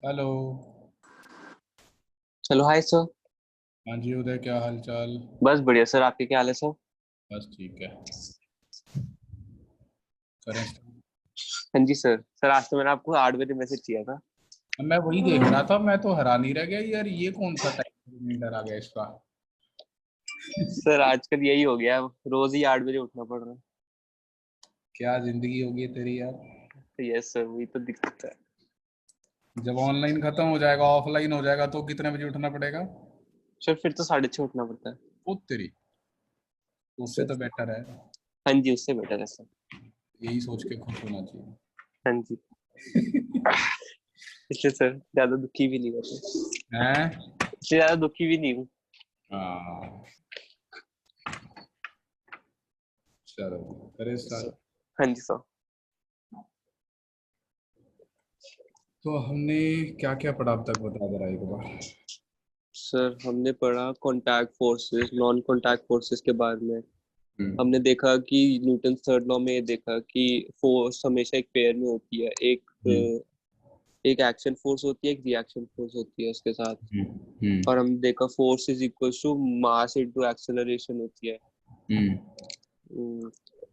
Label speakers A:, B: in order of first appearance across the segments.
A: Hello.
B: चलो hi sir.
A: हाँ जी उदय, क्या हाल चाल?
B: बस बढ़िया सर, आपके क्या हाल है सर?
A: बस ठीक है। करें start?
B: हाँ जी सर। सर आज तो मैंने आपको 8 बजे मैसेज किया था।
A: अब मैं वही देख रहा था, मैं तो हैरान ही रह गया यार, ये कौन सा टाइम रिमाइंडर आ गया इसका।
B: सर आजकल यही हो गया, रोज ही 8 बजे उठना पड़ रहा
A: क्या जिंदगी होगी तेरी यार।
B: है। यस सर, वही तो दिक्कत है।
A: जब ऑनलाइन खत्म हो जाएगा, ऑफलाइन हो जाएगा, तो कितने बजे उठना पड़ेगा?
B: सर फिर तो 6:30 उठना पड़ता है।
A: ओ तेरी, तो उससे
B: सर
A: तो बेटर है।
B: हाँ जी, उससे बेटर है सर।
A: यही सोच के खुश होना चाहिए।
B: हाँ जी। इसलिए सर ज्यादा दुखी भी नहीं होते।
A: हैं?
B: इसलिए ज्यादा दुखी भी नहीं हूँ।
A: हाँ, चलो करें
B: सर
A: स्टार्ट।
B: हाँ जी सर।
A: तो हमने क्या क्या पढ़ा अब तक, बता जरा एक बार।
B: सर हमने पढ़ा contact forces, non contact forces के बारे में।
A: हम्म।
B: हमने देखा कि न्यूटन थर्ड लॉ में देखा कि फोर्स हमेशा एक पेयर में होती है।
A: हम्म।
B: एक एक्शन फोर्स होती है, एक रिएक्शन फोर्स होती है उसके साथ।
A: हम्म। हम्म।
B: और हम देखा force is equal to mass into acceleration होती है।
A: हम्म।
B: हम्म,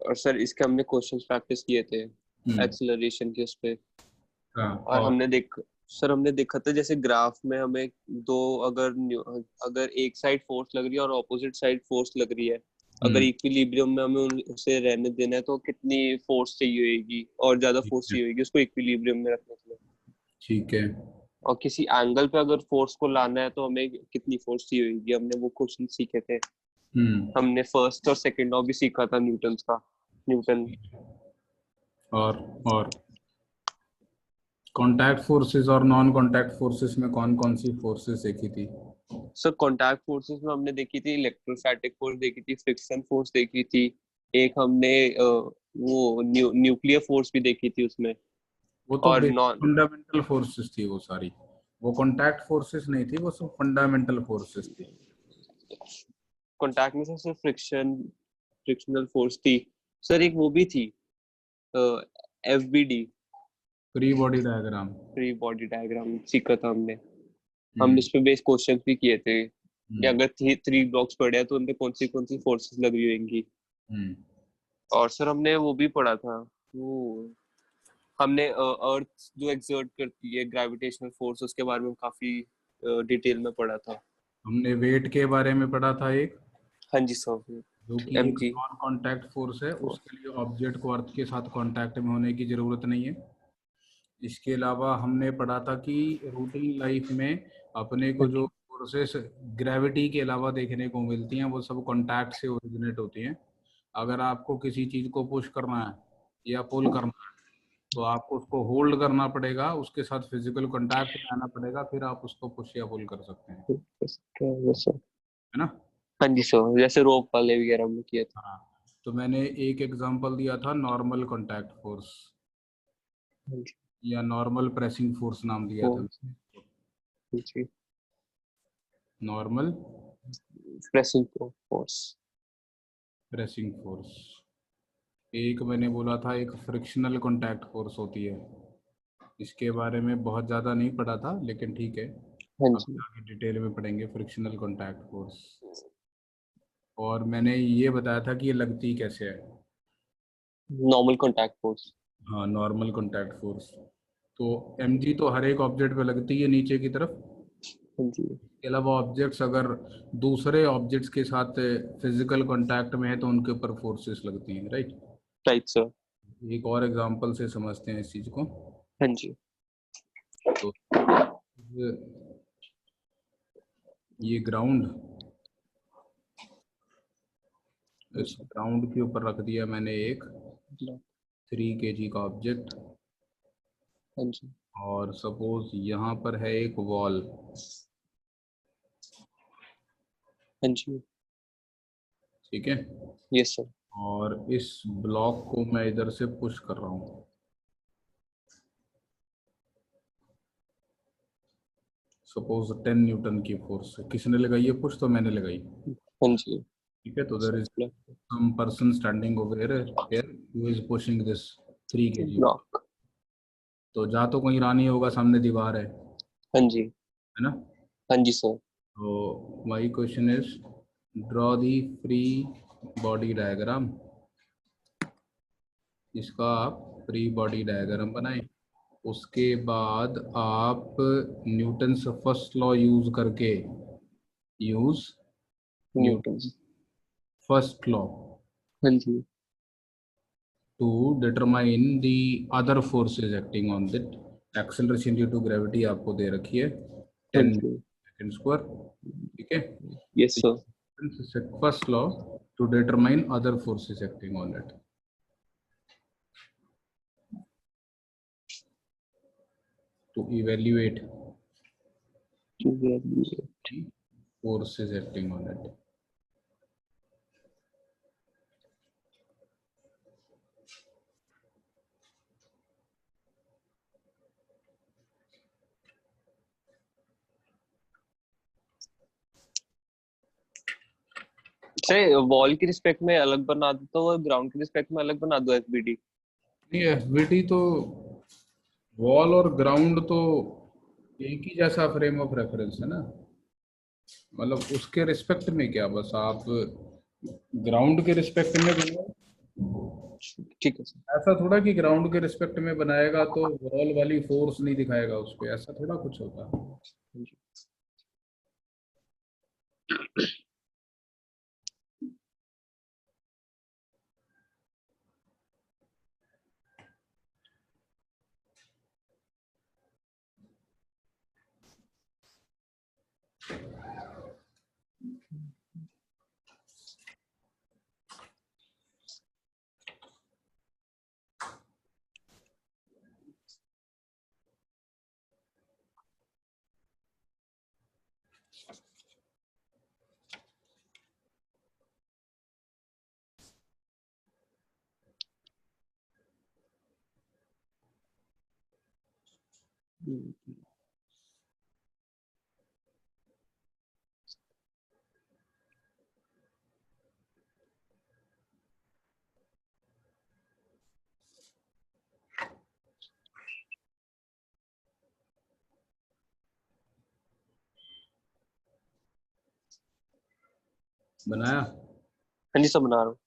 B: और सर इसके हमने क्वेश्चंस प्रैक्टिस किए थे
A: हम्म।
B: एक्सेलरेशन के उस पे।
A: हाँ।
B: और
A: और
B: हमने देखा था जैसे ग्राफ में हमें दो, अगर अगर एक साइड फोर्स लग रही है और ऑपोजिट साइड फोर्स लग रही है, अगर
A: हम्म।
B: इक्विलिब्रियम में हमें उसे रहने देना है तो कितनी फोर्स चाहिए होगी, और ज्यादा
A: ठीक
B: फोर्स
A: है।
B: चाहिए होगी उसको इक्विलिब्रियम में रखने के लिए।
A: ठीक है।
B: और किसी एंगल पे अगर फोर्स को लाना है तो हमें कितनी फोर्स चाहिए होगी, हमने वो क्वेश्चन सीखे थे।
A: हम्म।
B: हमने फर्स्ट और सेकंड लॉ भी सीखा था न्यूटन का। न्यूटन।
A: और कॉन्टैक्ट फोर्सेस और नॉन कॉन्टैक्ट फोर्सेस में कौन कौन सी फोर्सेस देखी थी?
B: सर कॉन्टैक्ट फोर्सेस में हमने देखी थी इलेक्ट्रोस्टैटिक फोर्स देखी थी, फ्रिक्शन फोर्स देखी थी। एक हमने वो न्यूक्लियर फोर्स भी देखी थी उसमें।
A: वो तो
B: और
A: बेसिक
B: नॉन
A: फंडामेंटल फोर्सेस थी वो सारी। वो कॉन्टैक्ट फोर्सेस नहीं थी, वो सब फंडामेंटल फोर्सेस थी।
B: कॉन्टैक्ट में सिर्फ फ्रिक्शनल फोर्स थी। सर एक वो भी थी, FBD,
A: free body diagram.
B: Free body diagram सीखा था हमने। हम
A: हम्म।
B: इस पे बेस्ड क्वेश्चन भी किए थे कि
A: हम्म।
B: अगर थ्री ब्लॉक्स पड़े हैं तो उनपे कौन सी फोर्सेस लग रही होंगी।
A: हम्म।
B: और सर हमने वो भी पढ़ा था, वो हमने अर्थ जो एक्सर्ट करती है ग्रेविटेशनल फोर्स, उसके बारे में काफी डिटेल में पढ़ा था।
A: हमने वेट के बारे में पढ़ा था एक,
B: हाँ जी सर।
A: जो कि
B: एम
A: एक
B: जी।
A: नॉन कॉन्टैक्ट फोर्स है। उसके लिए ऑब्जेक्ट को अर्थ के साथ कॉन्टैक्ट में होने की जरूरत नहीं है। इसके अलावा हमने पढ़ा था कि रूटीन लाइफ में अपने को जो फोर्सेस ग्रेविटी के अलावा देखने को मिलती हैं, वो सब कॉन्टैक्ट से ओरिजिनेट होती हैं। अगर आपको किसी चीज को पुश करना है या पुल करना है, तो आपको उसको होल्ड करना पड़ेगा, उसके साथ फिजिकल कॉन्टैक्ट में आना पड़ेगा, फिर आप उसको पुश या पुल कर सकते हैं।
B: सर
A: है ना?
B: हाँ जी सर, जैसे रोप वाले वगैरह में किया था।
A: हाँ। तो मैंने एक एग्जांपल दिया था नॉर्मल कॉन्टैक्ट फोर्स,
B: हाँ जी।
A: या नॉर्मल प्रेसिंग फोर्स नाम दिया था।
B: फोर्स। जी।
A: Normal
B: pressing force.
A: Pressing force. एक मैंने बोला था एक फ्रिक्शनल कॉन्टैक्ट फोर्स होती है। इसके बारे में बहुत ज़्यादा नहीं पढ़ा था, लेकिन ठीक है,
B: हाँ
A: अब
B: जी।
A: आगे डिटेल में पढ़ेंगे फ्रिक्शनल कॉन्टैक्ट फोर्स। और मैंने ये बताया था कि ये लगती कैसे है।
B: Normal contact force.
A: हाँ, नॉर्मल कॉन्टैक्ट फोर्स। तो mg तो हर एक ऑब्जेक्ट पे लगती है नीचे की तरफ।
B: हाँ जी।
A: इसके अलावा ऑब्जेक्ट्स अगर दूसरे ऑब्जेक्ट्स के साथ फिजिकल कांटेक्ट में है तो उनके ऊपर फोर्सेस लगती हैं, राइट?
B: Right sir.
A: एक और एग्जांपल से समझते हैं इस चीज को।
B: हाँ जी।
A: तो ये ग्राउंड,
B: हाँ
A: इस
B: जी।
A: ग्राउंड के ऊपर रख दिया मैंने एक 3 kg का ऑब्जेक्ट।
B: हाँ जी।
A: और सपोज यहाँ पर है एक वॉल,
B: हाँ जी।
A: ठीक है?
B: Yes sir.
A: और इस ब्लॉक को मैं इधर से पुश कर रहा हूँ। सपोज 10 न्यूटन की फोर्स किसने लगाई है पुश? तो मैंने लगाई।
B: हाँ जी
A: ठीक है, तो there
B: sir.
A: Is some person standing over here who is pushing this 3 kg।
B: Block.
A: तो जा तो कहीं रानी होगा, सामने दीवार है।
B: हाँ जी,
A: है ना?
B: हाँ जी सर।
A: तो my question is draw the free body diagram. इसका आप फ्री बॉडी डायग्राम बनाएं। उसके बाद आप न्यूटन्स फर्स्ट लॉ यूज करके use
B: Newton.
A: Newton first law
B: हाँ जी,
A: to determine the other forces acting on it। acceleration due to gravity आपको दे रखी है
B: हाँ
A: 10
B: जी।
A: Second square. ठीक है।
B: Yes sir.
A: First law to determine other forces acting on it, to evaluate forces acting on it।
B: Sir wall की respect में अलग बना दो तो ग्राउंड की रिस्पेक्ट में अलग बना दो एफबीडी।
A: नहीं, एफबीटी तो वॉल और ग्राउंड तो एक ही जैसा फ्रेम ऑफ रेफरेंस है ना। मतलब उसके रिस्पेक्ट में क्या, बस आप ग्राउंड के रिस्पेक्ट में बनाओ।
B: ठीक है सर।
A: ऐसा थोड़ा कि ग्राउंड के रिस्पेक्ट में बनाएगा तो वॉल वाली फोर्स नहीं दिखाएगा उस पे, ऐसा थोड़ा कुछ होता।
B: हाँ जी।
A: बनाया।
B: हाँ जी सर, बना रहा हूँ।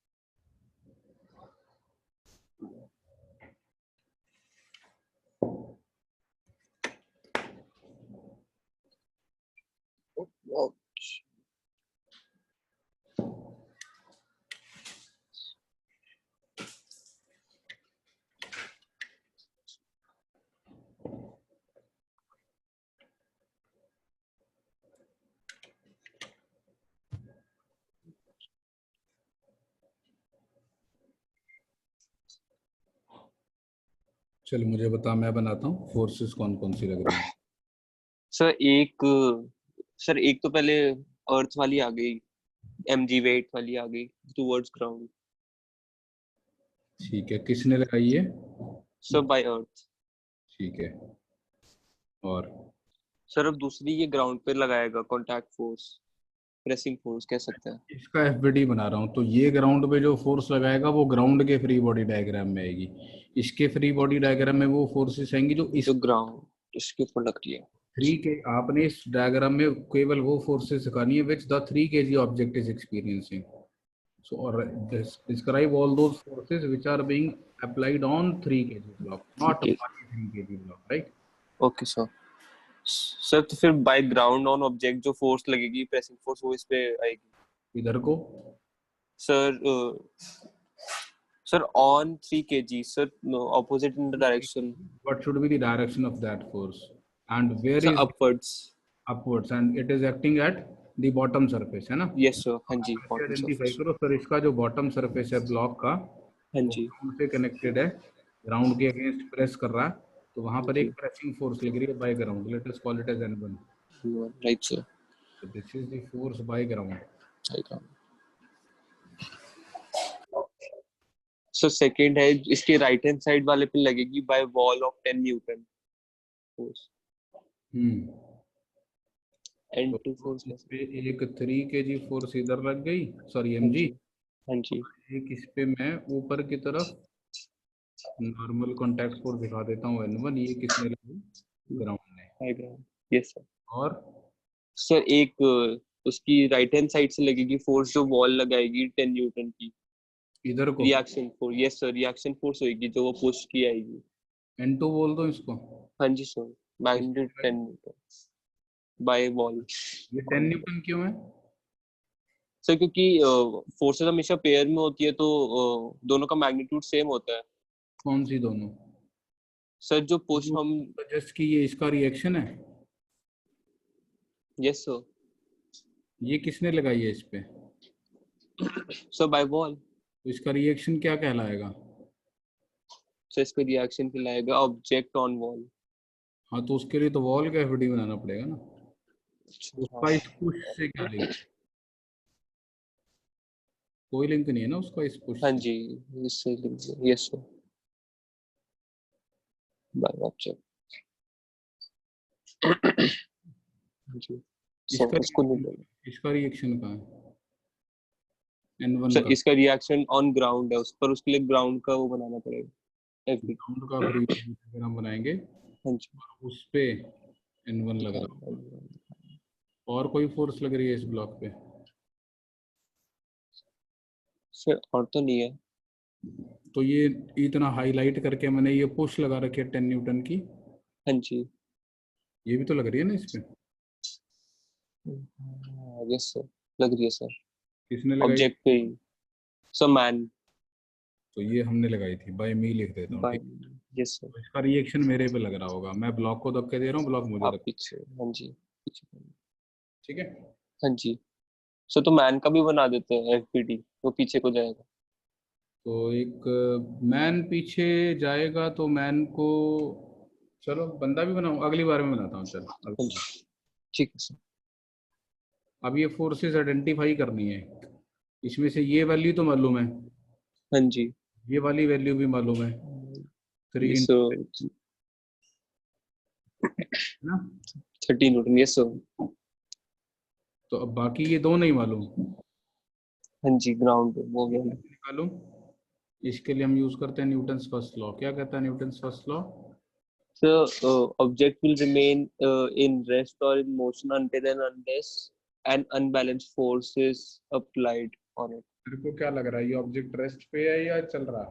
A: चल मुझे बता, मैं बनाता हूँ फोर्सेस कौन कौन सी लग रही है।
B: सर एक तो पहले अर्थ वाली आ गई, एमजी वेट वाली आ गई टुवर्ड्स ग्राउंड।
A: ठीक है, किसने लगाई है?
B: सर बाय अर्थ।
A: ठीक है। और
B: सर अब दूसरी ये ग्राउंड पे लगाएगा कॉन्टैक्ट फोर्स, प्रेसिंग फोर्स कह सकते हैं।
A: इसका एफबीडी बना रहा हूँ, तो ये ग्राउंड पे जो फोर्स लगाएगा वो ग्राउंड के फ्री बॉडी डायग्राम में आएगी। इसके फ्री बॉडी डायग्राम में वो फोर्सेस आएंगी जो इस
B: जो ग्राउंड इसके ऊपर लग रही है।
A: थ्री के, आपने इस डायग्राम में केवल वो फोर्सेस दिखानी है which the 3 kg object is experiencing. So, or describe all those forces which are being applied on 3 kg block, not
B: ठीक है।
A: 3 kg block, right?
B: Okay sir. Sir तो फिर बाय ग्राउंड ऑन ऑब्जेक्ट जो force लगेगी, pressing force, वो इस पे आएगी।
A: इधर को
B: sir sir on 3 kg sir, opposite in the direction.
A: what should be the direction of that force and where
B: sir
A: is
B: upwards.
A: upwards and it is acting at the bottom surface, है ना?
B: Yes sir, हाँ जी, bottom
A: identify
B: surface.
A: करो sir, इसका जो bottom surface है block का
B: हाँ
A: वो
B: जी,
A: ग्राउंड से कनेक्टेड है, ग्राउंड के अगेंस्ट प्रेस कर रहा है, तो वहां
B: हाँ
A: पर
B: जी।
A: एक प्रेसिंग फोर्स लग रही है by ground, let us call it as N1।
B: Right sir.
A: so this is the force by ground।
B: So second है, इसके राइट हैंड साइड वाले पे लगेगी by wall of 10 newton force.
A: Hmm
B: and
A: तो
B: two force
A: इस
B: कैसे?
A: पे एक 3 kg फोर्स इधर लग गई, सॉरी
B: हाँ
A: mg।
B: जी, हाँ जी।
A: एक इस पे मैं ऊपर की तरफ नॉर्मल कॉन्टैक्ट फोर्स दिखा देता हूँ N1, ये किसने लगाई? ग्राउंड ने।
B: By ground. Yes sir.
A: और
B: सर एक उसकी राइट हैंड साइड से लगेगी फोर्स, जो वॉल लगाएगी 10 न्यूटन की।
A: इधर को
B: reaction force, yes sir, reaction force होगी जो वो पुश की आएगी।
A: N2 बोल दो इसको।
B: हाँ जी sir, magnitude 10 newton by wall.
A: ये 10 न्यूटन क्यों है?
B: सर क्योंकि फोर्सेस हमेशा पेयर में होती है, तो दोनों का मैग्नीट्यूड सेम होता है।
A: कौन सी दोनों?
B: सर जो पुश हम,
A: जस्ट कि ये इसका रिएक्शन है।
B: Yes sir.
A: ये किसने लगाई है इस पे?
B: Sir by wall.
A: तो इसका रिएक्शन क्या कहलाएगा?
B: सर इस पे रिएक्शन कहलाएगा ऑब्जेक्ट ऑन वॉल।
A: हाँ, तो उसके लिए तो वॉल का एफडी बनाना पड़ेगा ना। उसका इस पुश से क्या लिंक? कोई लिंक नहीं है ना उसका इस पुश
B: हाँ
A: से।
B: जी, इससे यस सर, बाय ऑब्जेक्ट। जी
A: इसका
B: सर, इसको नहीं बोला।
A: इसका रिएक्शन कहाँ है? N1
B: सर
A: का।
B: इसका रिएक्शन ऑन ग्राउंड है, उस पर उसके लिए ग्राउंड का वो बनाना पड़ेगा, एफबी।
A: ग्राउंड का फिर अगर हम बनाएंगे
B: हाँ जी।
A: उस पे N1 लग रहा होगा। और कोई फोर्स लग रही है इस ब्लॉक पे?
B: सर और तो नहीं है।
A: तो ये इतना हाईलाइट करके मैंने ये पुश लगा रखी है 10 न्यूटन की।
B: हाँ जी।
A: ये भी तो लग रही है ना इस पे।
B: यस सर, लग रही है सर,
A: किसने लगाई?
B: ऑब्जेक्ट पे ही। सर मैन
A: तो ये हमने लगाई थी, बाय मी लिख देता हूँ,
B: बाय,
A: ठीक।
B: Yes sir.
A: तो इसका रिएक्शन मेरे पे लग रहा होगा, मैं ब्लॉक को धक्के दे रहा हूँ, ब्लॉक मुझे
B: आप
A: धक्के।
B: पीछे, हाँ जी, पीछे।
A: ठीक है।
B: हाँ जी सर, तो मैन का भी बना देते हैं एफपीडी, वो पीछे को जाएगा।
A: तो एक मैन पीछे जाएगा, तो मैन को चलो बंदा भी बनाऊं, अगली बार में बनाता हूँ, चल
B: हाँ
A: अगली बार।
B: जी, ठीक है सर।
A: अब ये फोर्सेस आइडेंटिफाई करनी है। इसमें से ये वैल्यू तो मालूम है,
B: हाँ जी,
A: ये वाली वैल्यू भी मालूम है, 3
B: यस
A: इंटू
B: सर,
A: ना।
B: 30 न्यूटन, यस सर।
A: तो अब बाकी ये दो नहीं मालूम,
B: हाँ जी, ग्राउंड वो
A: ये
B: गया।
A: कैसे निकालूं? इसके लिए हम यूज करते हैं न्यूटन्स फर्स्ट लॉ। क्या कहता है Newton's first law?
B: So, object will remain in rest or in motion until and unless an unbalanced force is applied on it.
A: तेरे को क्या लग रहा है, ये ऑब्जेक्ट रेस्ट पे है या चल रहा है?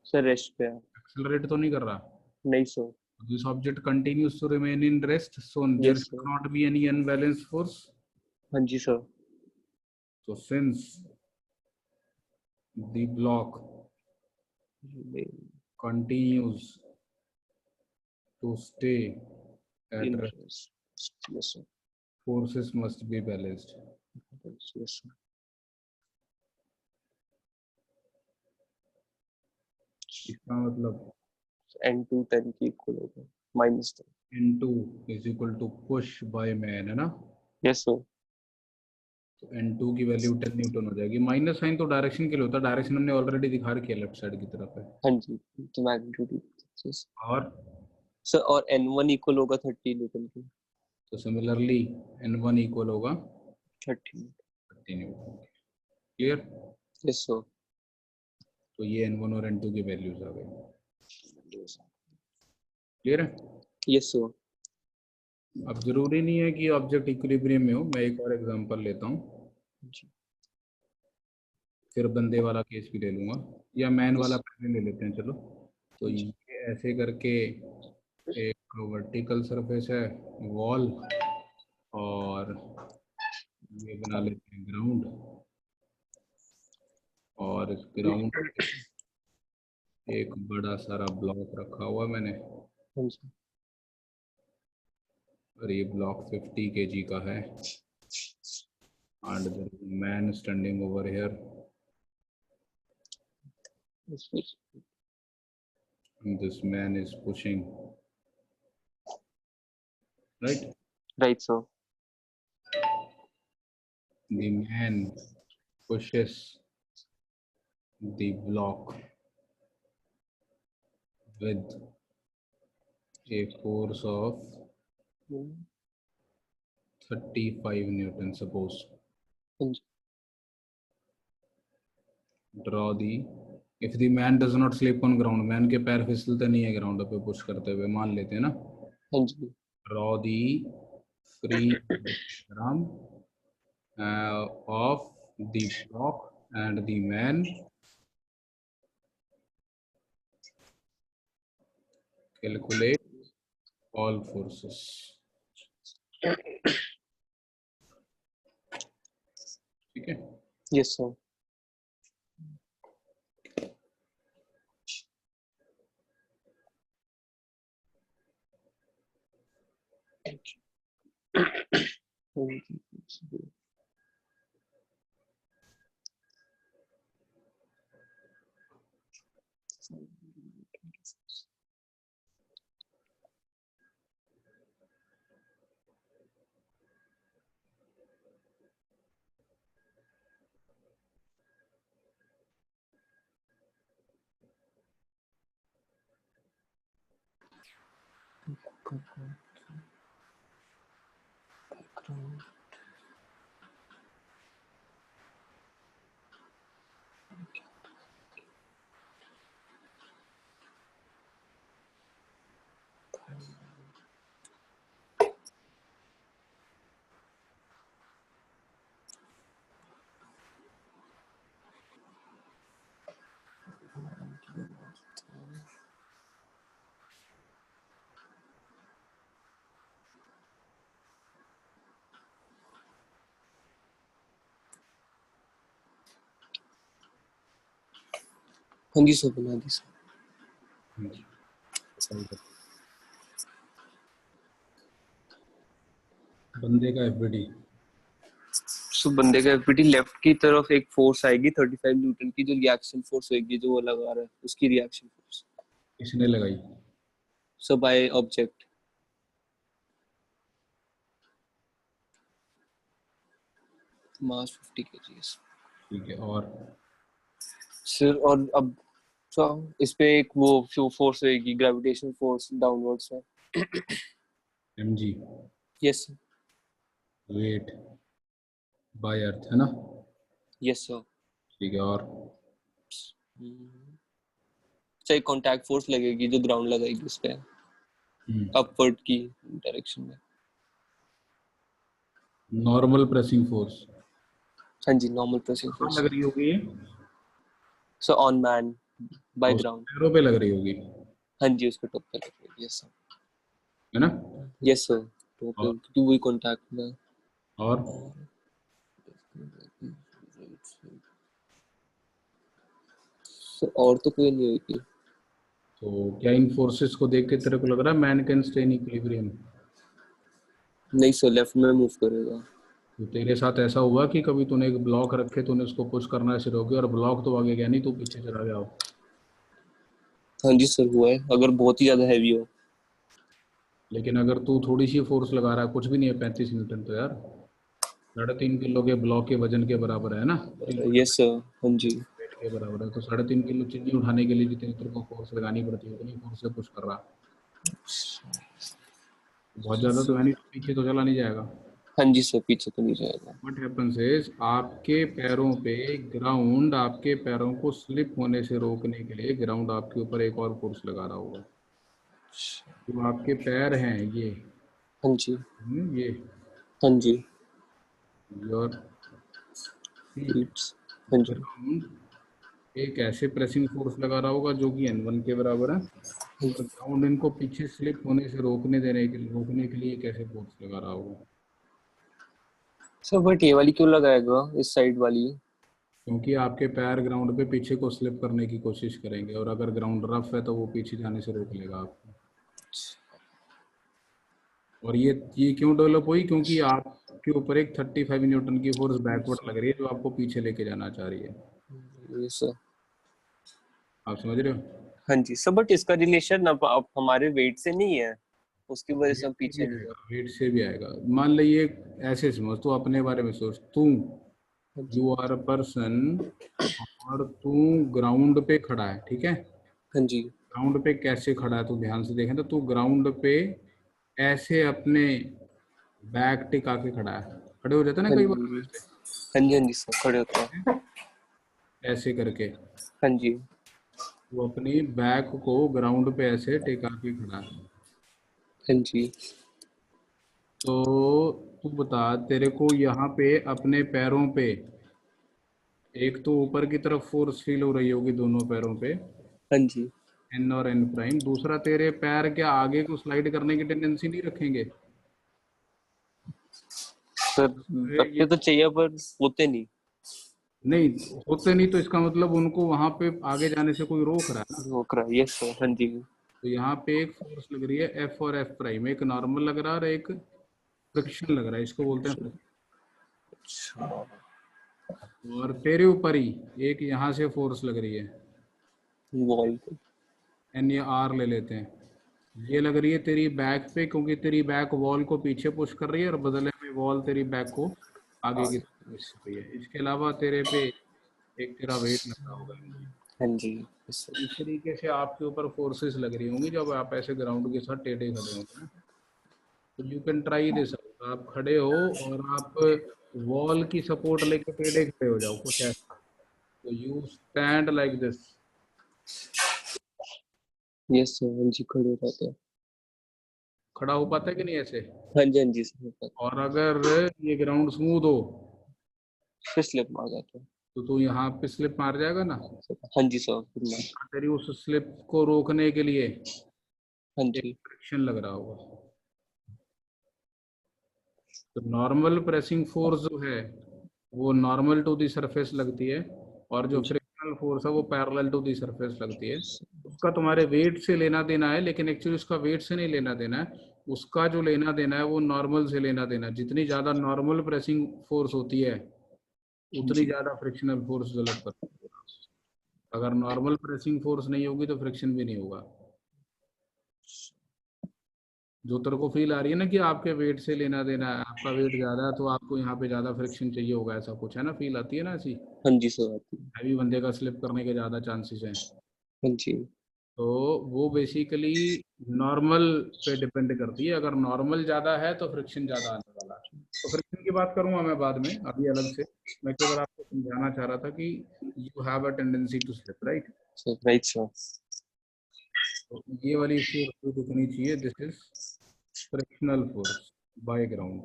B: सर रेस्ट पे है।
A: एक्सेलरेट तो नहीं कर रहा?
B: नहीं sir.
A: This object continues to remain in rest, so there
B: yes
A: should
B: sir.
A: not be any unbalanced force.
B: हाँ जी sir.
A: So since the block continues to stay at
B: In
A: rest,
B: rest. Yes sir.
A: forces must be balanced.
B: Yes sir.
A: इसका मतलब
B: N2 10 की equal होगा, -10।
A: N2 is equal to push by man, है ना।
B: Yes sir.
A: तो N2 की value 10 Newton हो जाएगी। माइनस साइन तो डायरेक्शन के लिए होता है, डायरेक्शन हमने ऑलरेडी दिखा रखी है, लेफ्ट साइड की तरफ है।
B: हाँ जी, तो मैग्नीट्यूड।
A: और
B: सर और N1 इक्वल होगा 30 न्यूटन की।
A: तो सिमिलरली N1 इक्वल होगा
B: 30।
A: 30 न्यूटन। क्लियर?
B: Yes sir.
A: तो ये N1 और N2 की वैल्यूज आ गई। क्लियर है?
B: Yes sir.
A: अब जरूरी नहीं है कि ऑब्जेक्ट इक्विलिब्रियम में हो। मैं एक और एग्जांपल लेता हूँ, फिर बंदे वाला केस भी ले लूंगा, या मैन वाला पहले ले लेते हैं, चलो। तो ये ऐसे करके एक वर्टिकल सरफेस है, वॉल, और ये बना लेते हैं ग्राउंड, और इस ग्राउंड एक बड़ा सारा ब्लॉक रखा हुआ मैंने, और ये ब्लॉक 50 kg का है, and there is a man standing over here, and this man is pushing, right?
B: Right sir.
A: The man pushes the block with a force of 35 Newton, suppose. Draw the, if the man does not slip on ground, man के पैर फिसलते नहीं है ground पे push करते हुए, मान लेते हैं ना।
B: हाँ जी।
A: Draw the free diagram of the block and the man calculate all forces. ठीक है?
B: Yes sir. हाँ जी सर, बना दी सर।
A: बंदे का एफबीडी,
B: सो बंदे का एफबीडी लेफ्ट की तरफ एक फोर्स आएगी 35 न्यूटन की, जो रिएक्शन फोर्स होगी जो वो लगा रहा है, उसकी रिएक्शन फोर्स।
A: किसने लगाई?
B: सो बाय ऑब्जेक्ट, मास 50 kgs।
A: ठीक है, और
B: सर और अब तो इस पे एक वो फोर्स होगी, ग्रेविटेशनल फोर्स डाउनवर्ड्स है।
A: mg
B: yes sir.
A: Weight by earth, है ना?
B: Yes sir.
A: ठीक है, और
B: चाहे कांटेक्ट फोर्स लगेगी जो ग्राउंड लगाएगी उस पे, अपवर्ड की डायरेक्शन में।
A: नॉर्मल प्रेसिंग फोर्स
B: हाँ जी, नॉर्मल प्रेसिंग
A: कहाँ
B: फोर्स।
A: लग रही होगी?
B: So on man by ground.
A: पैरों पे लग रही होगी,
B: हाँ जी, उसके टॉप पे लगेगी। Yes sir.
A: है ना?
B: यस सर, टॉप पे क्योंकि वही कांटेक्ट में।
A: और
B: सर और तो कोई नहीं होगी।
A: तो क्या इन फोर्सेस को देख के तेरे को लग रहा है man can stay in equilibrium?
B: नहीं सर, लेफ्ट में मूव करेगा।
A: तो तेरे साथ ऐसा हुआ कि कभी तूने एक ब्लॉक रखे, तूने उसको पुश करना शुरू हो गया और ब्लॉक तो आगे गया नहीं, तू पीछे चला गया हो?
B: हाँ जी सर, हुआ है, अगर बहुत ही ज्यादा हैवी हो।
A: लेकिन अगर तू थोड़ी सी फोर्स लगा रहा है, कुछ भी नहीं है 35 न्यूटन, तो यार 3.5 किलो के ब्लॉक के वजन के बराबर है ना?
B: Yes sir. हाँ जी।
A: वेट के बराबर है, तो 3.5 किलो चीनी उठाने के लिए जितनी तेरे को फोर्स लगानी पड़ती है उतनी फोर्स से पुश कर रहा। बहुत ज्यादा तो है नहीं, तो पीछे तो चला नहीं जाएगा।
B: हाँ जी सर, पीछे तो नहीं जाएगा।
A: व्हाट हैपेंस इज, आपके पैरों पे ग्राउंड आपके पैरों को स्लिप होने से रोकने के लिए ग्राउंड आपके ऊपर एक और फोर्स लगा रहा होगा। जो आपके पैर हैं ये,
B: हाँ जी।
A: ये
B: हाँ जी।
A: योर फीट,
B: हाँ जी।
A: ग्राउंड एक ऐसे प्रेसिंग फोर्स लगा रहा होगा जो कि N1 के बराबर है, और ग्राउंड इनको पीछे स्लिप होने से रोकने के लिए कैसे फोर्स लगा रहा होगा?
B: सर बट ये वाली क्यों लगाएगा, इस साइड वाली?
A: क्योंकि आपके पैर ग्राउंड पे पीछे को स्लिप करने की कोशिश करेंगे, और अगर ग्राउंड रफ है तो वो पीछे जाने से रोक लेगा आपको। और ये क्यों डेवलप हुई? क्योंकि आपके ऊपर एक 35 न्यूटन की फोर्स बैकवर्ड लग रही है जो आपको पीछे लेके जाना चाह रही है।
B: ये सर।
A: आप समझ रहे हो?
B: हाँ जी सर, बट इसका रिलेशन अब हमारे वेट से नहीं है, उसकी वजह से हम
A: वेट से भी
B: पीछे नहीं
A: आएगा,
B: जाते।
A: वेट से भी आएगा। मान लीजिए ऐसे समझ, तू अपने बारे में सोच, तू
B: हाँ जी।
A: यू आर अ पर्सन और तू ग्राउंड पे खड़ा है, ठीक है?
B: हाँ जी।
A: ग्राउंड पे कैसे खड़ा है, तू ध्यान से देखें तो तू ग्राउंड पे ऐसे अपने बैक टिका के खड़ा है, खड़े हो जाते हैं ना
B: हाँ
A: कई बार हम
B: जी।
A: ऐसे,
B: हाँ जी। हाँ जी सर, खड़े होते हैं।
A: ऐसे करके
B: हाँ जी।
A: वो अपनी बैक को ग्राउंड पे ऐसे टिका के खड़ा है।
B: हाँ जी।
A: तो तू बता, तेरे को यहाँ पे अपने पैरों पे एक तो ऊपर की तरफ फोर्स फील हो रही होगी दोनों पैरों पे,
B: हाँ जी
A: एन और एन प्राइम। दूसरा, तेरे पैर क्या आगे को स्लाइड करने की टेंडेंसी नहीं रखेंगे?
B: सर,
A: ये
B: रखते तो चाहिए पर होते नहीं।
A: नहीं होते, नहीं तो इसका मतलब उनको वहां पे आगे जाने से कोई रोक रहा है ना।
B: रोक रहा है, यस सर, हाँ जी।
A: तो यहाँ पे एक फोर्स लग रही है एफ और एफ प्राइम, एक नॉर्मल लग रहा है और एक फ्रिक्शन लग रहा है, इसको बोलते हैं
B: अच्छा,
A: friction। और तेरे ऊपर ही एक यहाँ से फोर्स लग रही है,
B: वॉल पे।
A: एन या आर ले लेते हैं। ये लग रही है तेरी बैक पे, क्योंकि तेरी बैक वॉल को पीछे पुश कर रही है और बदले में वॉल तेरी बैक को आगे की तरफ पुश कर रही है। इसके अलावा तेरे पे एक तेरा वेट लगा होगा।
B: हाँ जी, यस सर।
A: इस तरीके से आपके ऊपर फोर्सेस लग रही होंगी जब आप ऐसे ग्राउंड के साथ टेढ़े खड़े होंगे ना। तो यू कैन ट्राई दिस। आप खड़े हो और आप वॉल की सपोर्ट लेके टेढ़े खड़े हो जाओ कुछ ऐसा। तो you stand like this.
B: Yes sir, हाँ जी, खड़े रहते हैं।
A: खड़ा हो पाता है कि नहीं ऐसे?
B: हाँ जी, हाँ जी सर।
A: और अगर ये ग्राउंड स्मूथ हो
B: फिर स्लिप मार जाते हैं।
A: तो तू यहाँ पे स्लिप मार जाएगा ना।
B: हाँ जी सर, फिर मार।
A: तेरी उस स्लिप को रोकने के लिए
B: हाँ
A: एक
B: जी।
A: फ्रिक्शन लग रहा होगा। तो नॉर्मल प्रेसिंग फोर्स जो है वो नॉर्मल टू दी सरफेस लगती है, और जो
B: हाँ जी।
A: फ्रिक्शनल फोर्स है वो पैरेलल टू दी सरफेस लगती है। उसका तुम्हारे वेट से लेना देना है, लेकिन एक्चुअली उसका वेट से नहीं लेना देना है। उसका जो लेना देना है वो नॉर्मल से लेना देना है। जितनी ज़्यादा नॉर्मल प्रेसिंग फोर्स होती है
B: हाँ
A: उतनी
B: जी।
A: ज़्यादा फ्रिक्शनल फोर्स डेवलप करती है। अगर नॉर्मल प्रेसिंग फोर्स नहीं होगी तो फ्रिक्शन भी नहीं होगा। जो तेरे को फील आ रही है ना कि आपके वेट से लेना देना है, आपका वेट ज़्यादा है तो आपको यहाँ पे ज़्यादा फ्रिक्शन चाहिए होगा, ऐसा कुछ है ना, फील आती है ना ऐसी।
B: हाँ जी सर, आती है।
A: हैवी बंदे का स्लिप करने के ज़्यादा चांसेस हैं।
B: हाँ जी।
A: तो वो बेसिकली नॉर्मल पे डिपेंड करती है। अगर नॉर्मल ज़्यादा है तो फ्रिक्शन ज़्यादा आने वाला है। तो फ्रिक्शन की बात करूंगा मैं बाद में, अभी अलग से। मैं केवल आपको समझाना चाह रहा था कि you have a tendency to slip, right.
B: Sir right sir.
A: तो ये वाली फोर्स जो दिखनी चाहिए, this is frictional force by ground.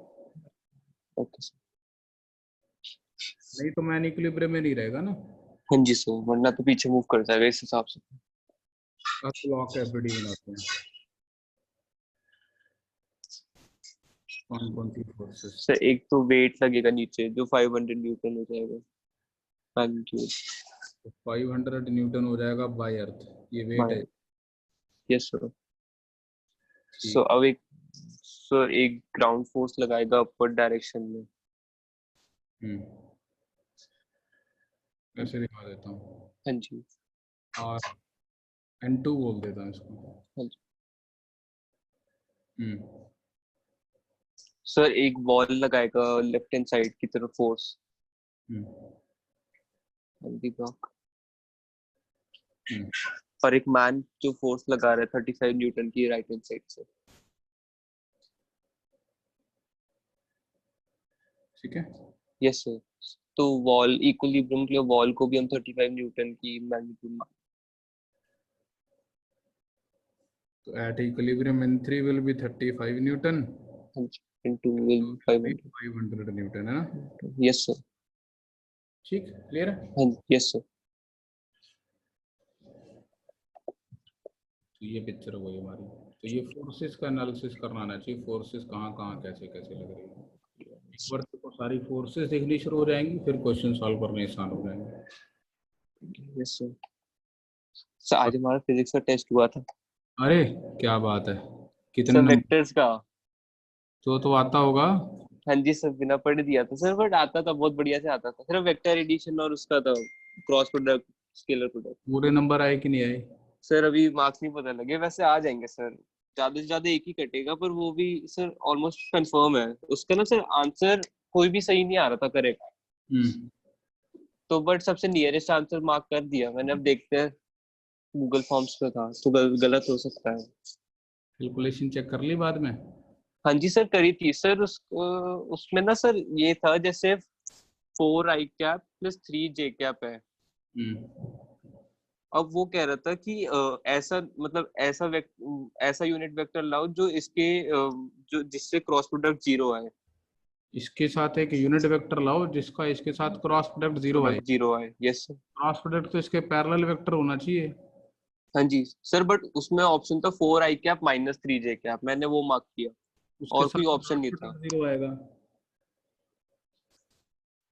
B: Okay sir.
A: नहीं तो मैन इक्विलिब्रियम में नहीं रहेगा ना।
B: हाँ जी सर, वरना तो पीछे मूव कर जाएगा इस हिसाब से।
A: अब ब्लॉक एफडी बनाते हैं। कौन कौन सी फोर्सेस?
B: सर एक तो वेट लगेगा नीचे जो 500 न्यूटन हो जाएगा, मैग्नीट्यूड।
A: 500 न्यूटन हो जाएगा बाय अर्थ, ये वेट है।
B: बाय। Yes sir. सो
A: ठीक।
B: अब एक सर एक ग्राउंड फोर्स लगाएगा अपर डायरेक्शन में।
A: हम्म, ऐसे दिखा देता हूँ।
B: हाँ जी।
A: और N2 बोल देता हूँ इसको।
B: हाँ जी।
A: हम्म।
B: सर एक वॉल लगाएगा लेफ्ट हैंड साइड की तरफ फोर्स।
A: हम्म।
B: ब्लॉक।
A: हम्म।
B: और एक मैन जो फोर्स लगा रहा है 35 न्यूटन की राइट हैंड साइड से।
A: ठीक है।
B: Yes sir. तो वॉल इक्विलिब्रियम के लिए वॉल को भी हम 35 न्यूटन की मैग्नीट्यूड।
A: तो at equilibrium N3 will be 35 Newton
B: into will 500।
A: 500 Newton, है ना।
B: Yes sir.
A: ठीक, क्लियर है।
B: हाँ यस सर।
A: तो ये पिक्चर हो गई हमारी। तो ये फोर्सेस का एनालिसिस करना आना चाहिए, फोर्सेस कहाँ कहाँ कैसे कैसे लग रही है। एक बार तो सारी फोर्सेस देखनी शुरू हो जाएंगी, फिर क्वेश्चन सॉल्व करने आसान हो जाएंगे।
B: Yes sir. सर आज हमारा फिजिक्स का टेस्ट हुआ था।
A: अरे क्या बात है, कितने
B: सर
A: नंबर?
B: वेक्टर्स का।
A: तो आता होगा।
B: हाँ जी सर, बिना पढ़े दिया था सर, बट आता था, बहुत बढ़िया से आता था। सिर्फ वेक्टर एडिशन और उसका था क्रॉस प्रोडक्ट, स्केलर प्रोडक्ट।
A: पूरे नंबर आए कि नहीं आए?
B: सर अभी मार्क्स नहीं पता लगे, वैसे आ जाएंगे सर। ज्यादा से ज्यादा एक ही कटेगा, पर वो भी सर ऑलमोस्ट कंफर्म है उसका ना सर। आंसर कोई भी सही नहीं आ रहा था करेक्ट।
A: हम्म।
B: तो बट सबसे नियरेस्ट आंसर मार्क कर दिया मैंने। अब देखते हैं, गूगल फॉर्म्स पे था तो गलत हो सकता है।
A: कैलकुलेशन चेक कर ली बाद में?
B: हाँ जी सर, करी थी सर। उसमें ना सर ये था जैसे 4 आई कैप प्लस 3 जे कैप है।
A: हम्म।
B: अब वो कह रहा था कि ऐसा मतलब ऐसा यूनिट वेक्टर लाओ जो इसके जो जिससे क्रॉस प्रोडक्ट 0 आए।
A: इसके साथ एक यूनिट वेक्टर लाओ जिसका इसके साथ क्रॉस प्रोडक्ट 0 आए।
B: प्रोडक्ट 0 आए, यस सर।
A: क्रॉस प्रोडक्ट तो इसके पैरेलल वेक्टर होना चाहिए।
B: हाँ जी सर, बट उसमें ऑप्शन था 4 i cap minus 3 j cap, मैंने वो मार्क किया,
A: उसके
B: और
A: साथ
B: कोई
A: क्रॉस
B: ऑप्शन नहीं था।
A: प्रोडक्ट 0 आएगा।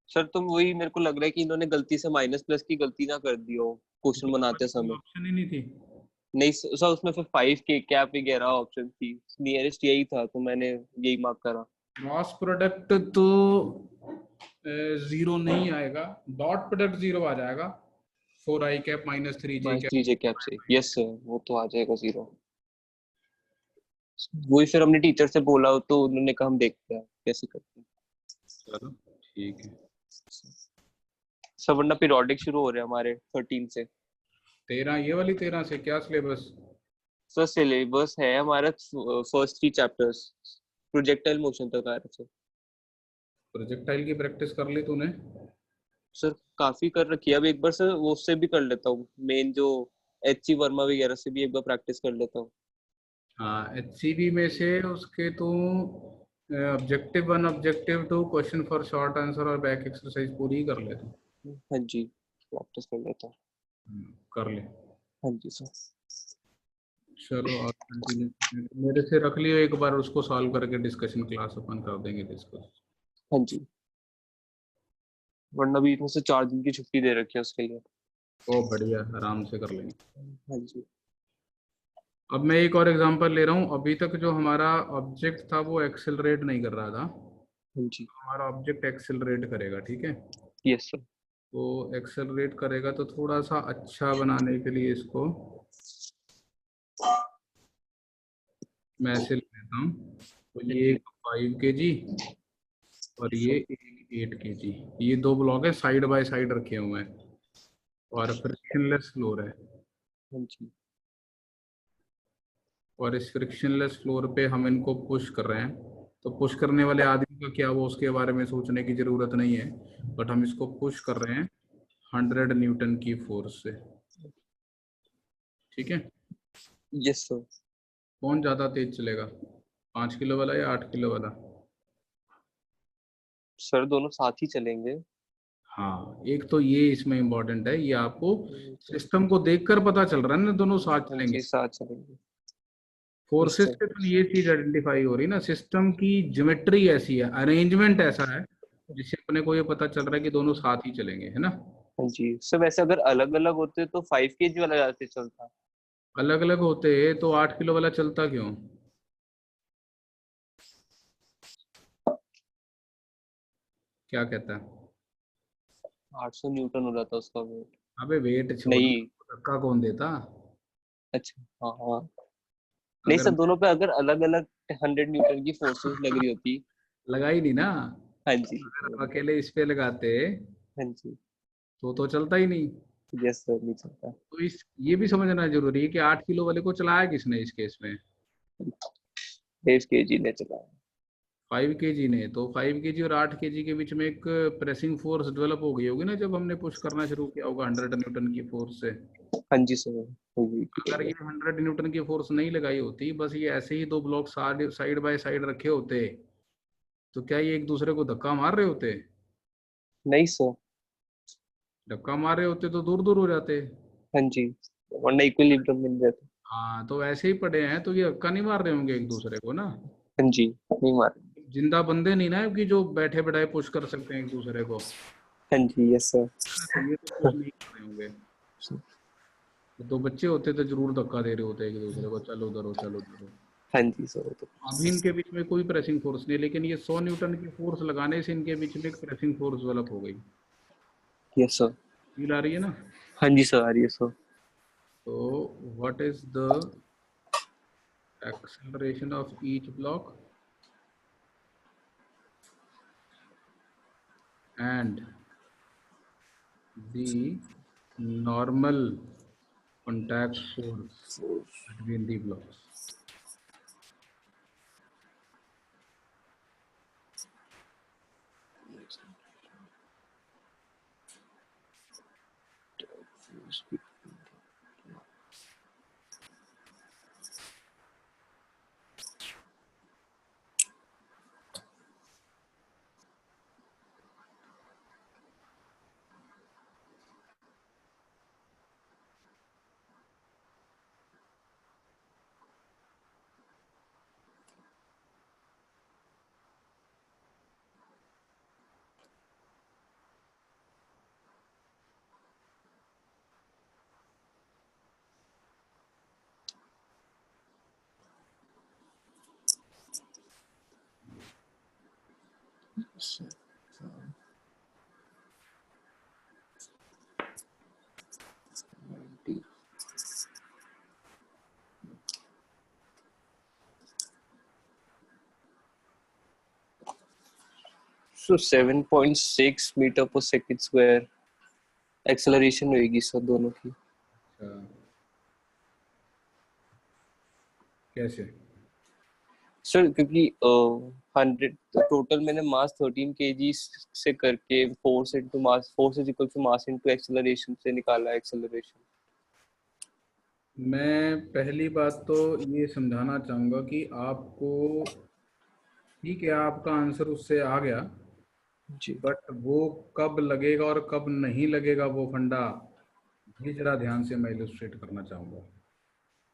B: सर तो वही मेरे को लग रहा है कि इन्होंने गलती से माइनस प्लस की गलती ना कर दी हो क्वेश्चन
A: ग्रुप
B: बनाते
A: वाली कोई
B: समय।
A: ऑप्शन ही नहीं थी।
B: नहीं सर, उसमें फिर 5 के कैप वगैरह ऑप्शन थी, नियरेस्ट यही था, तो मैंने यही मार्क करा।
A: क्रॉस प्रोडक्ट तो 0 नहीं आएगा, डॉट प्रोडक्ट 0 आ जाएगा। 4 i cap minus 3 j
B: minus
A: cap.
B: 3 j cap से, यस सर, वो तो आ जाएगा 0। वही फिर हमने टीचर से बोला तो उन्होंने कहा हम देखते हैं कैसे करते हैं।
A: चलो ठीक है।
B: सर वरना पीरियोडिक शुरू हो रहे हैं हमारे 13 से।
A: 13, ये वाली 13 से क्या सिलेबस?
B: सर सिलेबस है हमारा फर्स्ट 3 चैप्टर्स, प्रोजेक्टाइल मोशन तक आ रहा है।
A: प्रोजेक्टाइल की प्रैक्टिस कर ली तूने?
B: सर काफी कर रखी है, अब एक बार सर वो उससे भी कर लेता हूँ, मेन जो HC वर्मा वगैरह से भी एक बार प्रैक्टिस कर लेता हूँ।
A: हाँ, HCV में से उसके तो objective 1, objective 2, question for short answer और बैक एक्सरसाइज पूरी ही कर ले तू।
B: हाँ जी, प्रैक्टिस कर लेता हूँ।
A: कर ले।
B: हाँ जी सर।
A: चलो और कंटिन्यू मेरे से रख लियो एक बार, उसको सॉल्व करके डिस्कशन क्लास अपन कर देंगे डिस्कस।
B: हाँ जी, वरना भी इसमें से 4 दिन की छुट्टी दे रखी है उसके लिए।
A: ओ बढ़िया, आराम से कर लेंगे।
B: हाँ जी।
A: अब मैं एक और एग्जांपल ले रहा हूँ। अभी तक जो हमारा ऑब्जेक्ट था वो एक्सेलरेट नहीं कर रहा था।
B: हाँ जी।
A: हमारा ऑब्जेक्ट एक्सेलरेट करेगा, ठीक है।
B: Yes sir.
A: तो एक्सेलरेट करेगा तो थोड़ा सा अच्छा बनाने के लिए इसको मैं ऐसे ले लेता हूँ। तो
B: हाँ
A: ये
B: जी।
A: 5 kg और ये 8 kg, ये दो ब्लॉक है साइड बाय साइड रखे हुए हैं और फ्रिक्शनलेस फ्लोर है।
B: हाँ जी।
A: और इस फ्रिक्शनलेस फ्लोर पे हम इनको पुश कर रहे हैं। तो पुश करने वाले आदमी का क्या, वो उसके बारे में सोचने की जरूरत नहीं है। बट हम इसको पुश कर रहे हैं 100 न्यूटन की फोर्स से, ठीक है।
B: Yes sir.
A: कौन ज्यादा तेज चलेगा, 5 किलो वाला या 8 किलो वाला?
B: सर दोनों साथ ही चलेंगे।
A: हाँ, एक तो ये इसमें इम्पोर्टेंट है, ये आपको
B: हाँ
A: सिस्टम को देखकर पता चल रहा है ना, दोनों साथ चलेंगे।
B: जी, साथ चलेंगे। Yes
A: forces
B: sir.
A: से तो ये चीज आइडेंटिफाई हो रही ना, सिस्टम की ज्योमेट्री ऐसी है, अरेंजमेंट ऐसा है जिससे अपने को ये पता चल रहा है कि दोनों साथ ही चलेंगे, है ना।
B: हाँ जी सर, वैसे अगर अलग अलग होते तो 5 kg वाला ज्यादा तेज चलता।
A: अलग अलग होते तो 8 किलो वाला चलता क्यों? क्या कहता है?
B: 800 न्यूटन हो जाता उसका वेट।
A: अबे वेट छोड़,
B: नहीं।
A: धक्का कौन देता?
B: अच्छा, हाँ हाँ। नहीं
A: अगर
B: सर, दोनों पे अगर अलग अलग 100 न्यूटन की फोर्सेस लग रही होती।
A: लगाई नहीं ना,
B: हाँ जी।
A: अगर हम अकेले इस पे लगाते
B: हाँ जी।
A: तो चलता ही नहीं।
B: यस सर, नहीं चलता।
A: तो इस ये भी समझना जरूरी है कि 8 किलो वाले को चलाया किसने इस केस में?
B: 5 kg ने चलाया।
A: 5 kg ने। तो 5 kg और 8 kg के बीच में एक प्रेसिंग फोर्स डेवलप हो गई होगी ना, जब हमने पुश करना शुरू किया होगा 100 न्यूटन की फोर्स से।
B: हाँ जी सर, हो गई
A: अगर ये 100 न्यूटन की फोर्स नहीं लगाई होती, बस ये ऐसे ही दो ब्लॉक साइड बाय साइड रखे होते, तो क्या ये एक दूसरे को धक्का मार रहे होते?
B: नहीं सर।
A: धक्का मार रहे होते तो दूर दूर हो जाते।
B: हाँ जी, वरना इक्विलिब्रियम मिल जाता।
A: हाँ, तो ऐसे ही पड़े हैं तो ये धक्का नहीं मार रहे होंगे एक दूसरे को ना।
B: हाँ जी, नहीं मारे।
A: जिंदा बंदे नहीं ना कि जो बैठे बैठाए पुश कर सकते हैं एक दूसरे को।
B: हाँ जी, यस सर।
A: तो ये तो पुश नहीं कर रहे होंगे। तो दो बच्चे होते तो जरूर धक्का दे रहे होते एक दूसरे को, चलो उधर हो चलो उधर हो।
B: हाँ जी सर, वो तो।
A: अभी इनके बीच में कोई प्रेसिंग फोर्स नहीं, लेकिन ये 100 न्यूटन की फोर्स लगाने से इनके बीच में एक प्रेसिंग फोर्स डेवलप हो गई।
B: Yes sir.
A: फील आ रही है ना?
B: हाँ जी सर, आ रही है सर।
A: तो what is the acceleration of each block and the normal contact force between the blocks.
B: So 7.6 metre पर सेकंड स्क्वायर एक्सेलरेशन होगी सर दोनों की।
A: अच्छा, कैसे?
B: सर क्योंकि 100 टोटल मैंने मास 13 केजी से करके force into mass, force is equal to mass into acceleration से निकाला एक्सेलरेशन।
A: मैं पहली बात तो ये समझाना चाहूँगा कि आपको, ठीक है आपका आंसर उससे आ गया,
B: जी
A: बट वो कब लगेगा और कब नहीं लगेगा वो फंडा ये जरा ध्यान से मैं इलस्ट्रेट करना चाहूँगा।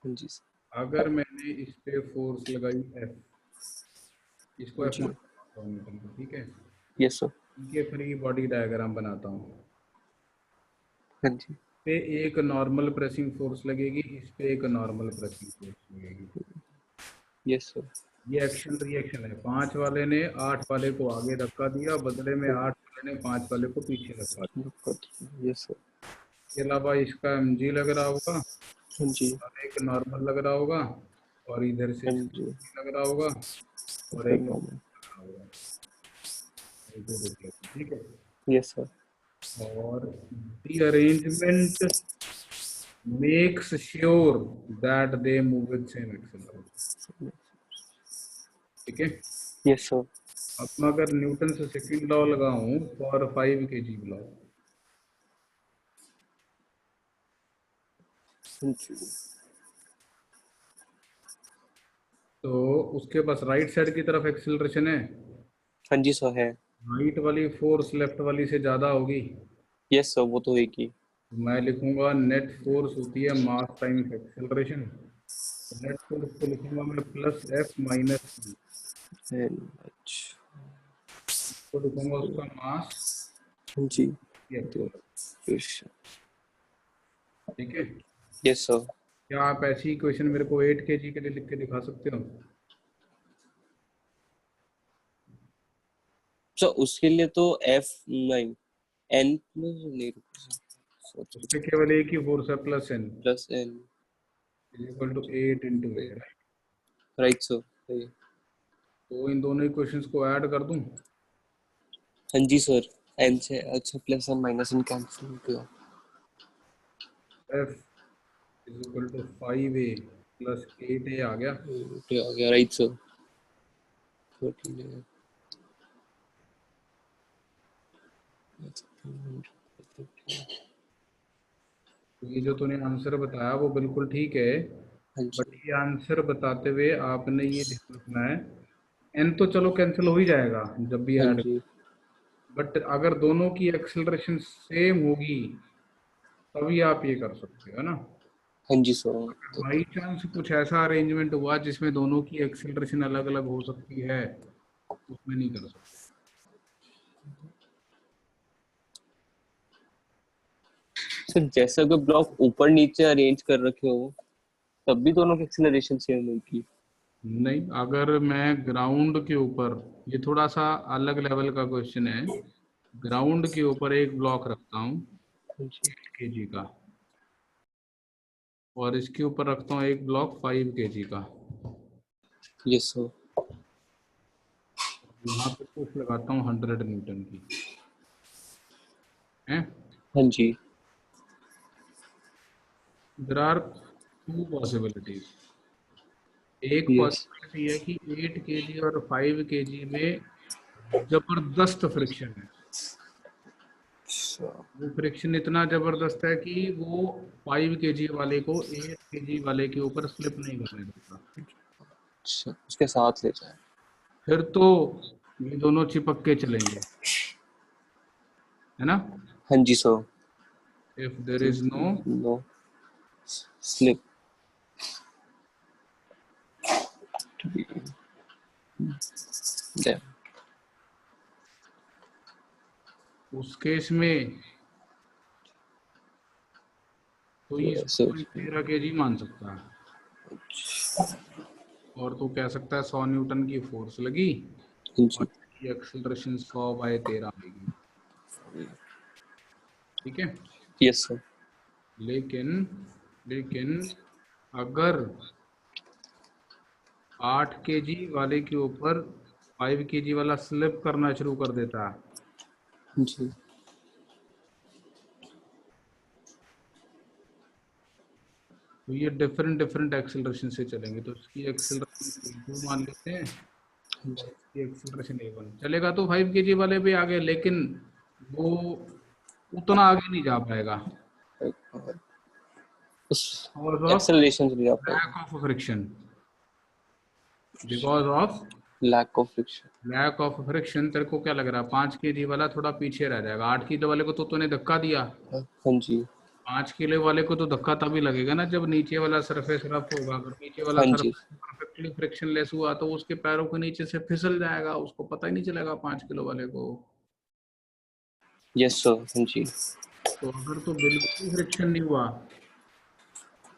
B: जी
A: अगर मैंने इस पे फोर्स लगाई F, इसको F
B: जी
A: मानता हूँ न्यूटन को, ठीक है,
B: यस सर।
A: इनके फ्री बॉडी डायग्राम बनाता हूँ।
B: हाँ जी
A: पे एक नॉर्मल प्रेसिंग फोर्स लगेगी, इस पे एक नॉर्मल प्रेसिंग फोर्स लगेगी।
B: Yes sir.
A: ये एक्शन रिएक्शन है। 5 वाले ने 8 वाले को आगे धक्का दिया, बदले में 8 वाले ने 5 वाले को पीछे धक्का दिया।
B: Yes sir.
A: इसके अलावा इसका mg लग रहा होगा,
B: हाँ जी
A: और एक नॉर्मल लग रहा होगा, और इधर से
B: हाँ
A: इसका
B: जी
A: mg लग रहा होगा, और एक
B: नॉर्मल।
A: लग रहा होगा। एक दो देख लेते हैं, ठीक है।
B: Yes sir.
A: और the arrangement makes sure that they move with same acceleration, ठीक है।
B: Yes sir.
A: अब मैं अगर न्यूटन से सेकंड लॉ लगाऊं फॉर 5 kg ब्लॉक, तो उसके पास राइट साइड की तरफ एक्सेलरेशन है,
B: हाँ जी सर है।
A: राइट वाली फोर्स लेफ्ट वाली से ज्यादा होगी।
B: यस सर वो तो है कि।
A: मैं लिखूंगा नेट फोर्स होती है मास टाइम्स एक्सेलरेशन। नेट फोर्स को लिखूंगा मैं प्लस एफ माइनस टी,
B: अच्छा
A: तो लिखूंगा उसका मास
B: हाँ जी
A: एक्सेलरेशन, ठीक है।
B: Yes sir.
A: क्या आप ऐसी इक्वेशन मेरे को 8 kg के लिए लिख के दिखा सकते हो?
B: सर उसके लिए तो एफ नहीं एन नहीं
A: उस पे केवल एक ही फोर्स है, plus N
B: plus N
A: is equal to 8 into A.
B: Right sir.
A: तो इन दोनों इक्वेशंस को ऐड कर दूं,
B: हाँ जी सर। एन से अच्छा plus N minus N cancel हो गया।
A: F is equal to 5a प्लस 8a आ गया।
B: आ गया राइट सर। 14
A: तो ये जो तूने आंसर बताया वो बिल्कुल ठीक है,
B: हाँ
A: बट
B: जी
A: ये आंसर बताते हुए आपने ये ध्यान रखना है, एन तो चलो कैंसिल हो ही जाएगा जब भी
B: हाँ
A: ऐड,
B: जी
A: बट अगर दोनों की एक्सेलरेशन सेम होगी तभी आप ये कर सकते हो, है ना।
B: हाँ जी सर।
A: बाई चांस कुछ ऐसा अरेंजमेंट हुआ जिसमें दोनों की एक्सेलरेशन अलग अलग हो सकती है, उसमें नहीं कर सकते।
B: सर जैसे अगर ब्लॉक ऊपर नीचे अरेंज कर रखे हो तब भी दोनों की एक्सेलरेशन सेम होगी।
A: नहीं, अगर मैं ग्राउंड के ऊपर, ये थोड़ा सा अलग लेवल का क्वेश्चन है, ग्राउंड के ऊपर एक ब्लॉक रखता हूँ
B: हाँ जी
A: 8 kg का, और इसके ऊपर रखता हूँ एक ब्लॉक 5 kg का,
B: यस सर।
A: यहाँ पे पुश लगाता हूँ 100 न्यूटन की, है।
B: हाँ जी
A: देयर आर टू पॉसिबिलिटीज। एक
B: यस
A: पॉसिबिलिटी है कि 8 kg और 5 kg में जबरदस्त फ्रिक्शन है, वो फ्रिक्शन इतना जबरदस्त है कि वो 5 kg वाले को 8 kg वाले के ऊपर स्लिप नहीं करने देता।
B: अच्छा उसके साथ ले जाए।
A: फिर तो ये दोनों चिपक के चलेंगे, है ना।
B: हाँ जी sir.
A: If there is no
B: no slip
A: उस केस में तो ये
B: सर
A: 13 kg मान सकता है, और तू कह सकता है 100 न्यूटन की फोर्स लगी
B: हाँ
A: और
B: जी
A: ये एक्सेलरेशन 100/13 आएगी, ठीक है।
B: Yes sir.
A: लेकिन अगर 8 kg वाले के ऊपर 5 kg वाला स्लिप करना शुरू कर देता है,
B: जी
A: तो ये डिफरेंट डिफरेंट एक्सेलरेशन से चलेंगे। तो इसकी एक्सेलरेशन A2 मान लेते हैं और इसकी एक्सेलरेशन A1 चलेगा, तो 5 kg वाले भी आगे, लेकिन वो उतना आगे नहीं जा पाएगा
B: उस
A: बिकॉज ऑफ
B: एक्सेलरेशन से नहीं जा पाएगा,
A: lack of friction, because of
B: lack of friction.
A: Lack of friction. तेरे को क्या लग रहा है 5 kg वाला थोड़ा पीछे रह जाएगा, 8 kg वाले को तो तूने धक्का दिया,
B: हाँ जी
A: 5 किलो वाले को तो धक्का तभी लगेगा ना जब नीचे वाला सरफेस रफ होगा। अगर नीचे वाला
B: हाँ जी
A: सरफेस परफेक्टली फ्रिक्शन लेस हुआ तो उसके पैरों के नीचे से फिसल जाएगा, उसको पता ही नहीं चलेगा 5 किलो वाले को।
B: Yes sir. हाँ जी
A: तो अगर तो बिल्कुल ही फ्रिक्शन नहीं हुआ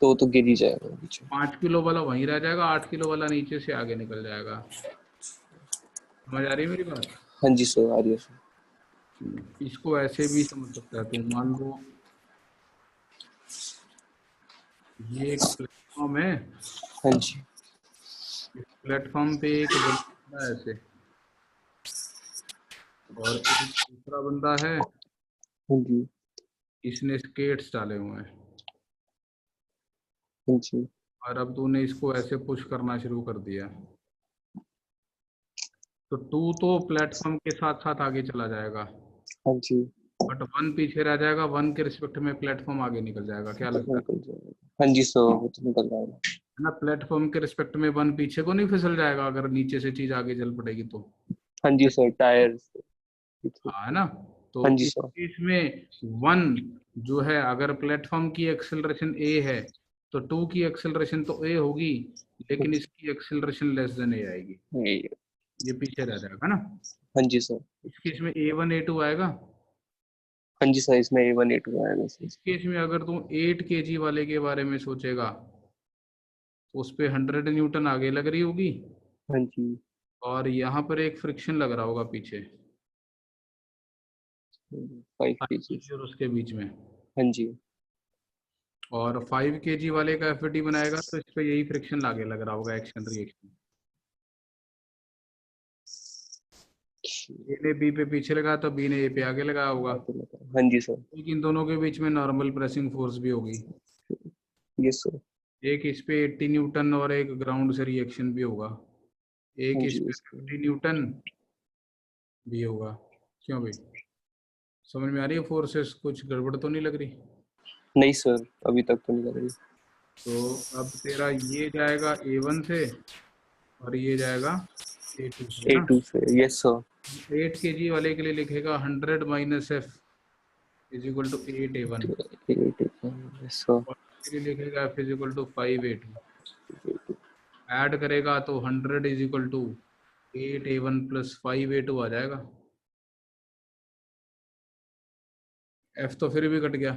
B: तो गिर ही जाएगा नीचे।
A: 5 किलो वाला वहीं रह जाएगा, 8 किलो वाला नीचे से आगे निकल जाएगा। समझ आ रही है मेरी बात?
B: हाँ जी सर, आ रही है सर।
A: इसको ऐसे भी समझ सकता है तू, मान लो ये एक प्लेटफॉर्म है,
B: हाँ जी
A: इस प्लेटफॉर्म पे एक बंदा है ऐसे, और एक दूसरा बंदा है,
B: हाँ जी
A: इसने स्केट्स डाले हुए हैं,
B: हाँ जी
A: और अब तूने इसको ऐसे पुश करना शुरू कर दिया, तो टू तो प्लेटफॉर्म के साथ साथ आगे चला जाएगा,
B: हाँ जी
A: बट वन पीछे रह जाएगा, वन के रिस्पेक्ट में प्लेटफॉर्म आगे निकल जाएगा। क्या लगता है?
B: निकल जाएगा। हाँ जी सर, वो तो निकल जाएगा।
A: है ना, प्लेटफॉर्म के रिस्पेक्ट में वन पीछे को नहीं फिसल जाएगा अगर नीचे से चीज आगे चल पड़ेगी तो।
B: हाँ जी सर, टायर।
A: हाँ, है ना। तो
B: हाँ जी
A: इस
B: सर।
A: केस में वन जो है, अगर प्लेटफॉर्म की एक्सेलरेशन ए है तो टू की एक्सेलरेशन तो ए होगी, लेकिन इसकी एक्सेलरेशन लेस देन ए आएगी,
B: ये-
A: ये पीछे रह जाएगा ना।
B: हाँ जी सर।
A: इस केस में A1 A2 आएगा।
B: हाँ जी सर, इसमें A1 A2 आएगा सर।
A: इस केस में अगर तुम 8 kg वाले के बारे में सोचेगा तो उस पे 100 न्यूटन आगे लग रही होगी,
B: हाँ जी
A: और यहाँ पर एक फ्रिक्शन लग रहा होगा पीछे
B: 5
A: 5
B: kg।
A: kg और उसके बीच में,
B: हाँ जी
A: और 5 kg वाले का एफईटी बनाएगा तो इस पे यही फ्रिक्शन आगे लग रहा होगा, एक्शन रिएक्शन। ए ने बी पे पीछे लगा तो बी ने ए पे आगे लगाया होगा,
B: हाँ जी सर।
A: लेकिन दोनों के बीच में नॉर्मल प्रेसिंग फोर्स भी होगी,
B: यस सर।
A: एक इस पे 80 न्यूटन और एक ग्राउंड से रिएक्शन भी होगा, एक
B: हाँ
A: इस
B: जी
A: पे 50 न्यूटन भी होगा। क्यों भाई, समझ में आ रही है फोर्सेस? कुछ गड़बड़ तो नहीं लग रही?
B: नहीं सर, अभी तक तो नहीं लग रही।
A: तो अब तेरा ये जाएगा A1 से और ये जाएगा A2 से, है ना।
B: A2 से। Yes sir.
A: 8 kg वाले के लिए लिखेगा 100 - F is equal to 8A1,
B: yes sir.
A: और इसके लिए लिखेगा F is equal to 5A2। Add करेगा तो 100 is equal to 8A1 plus 5A2 आ जाएगा। F तो फिर भी कट गया,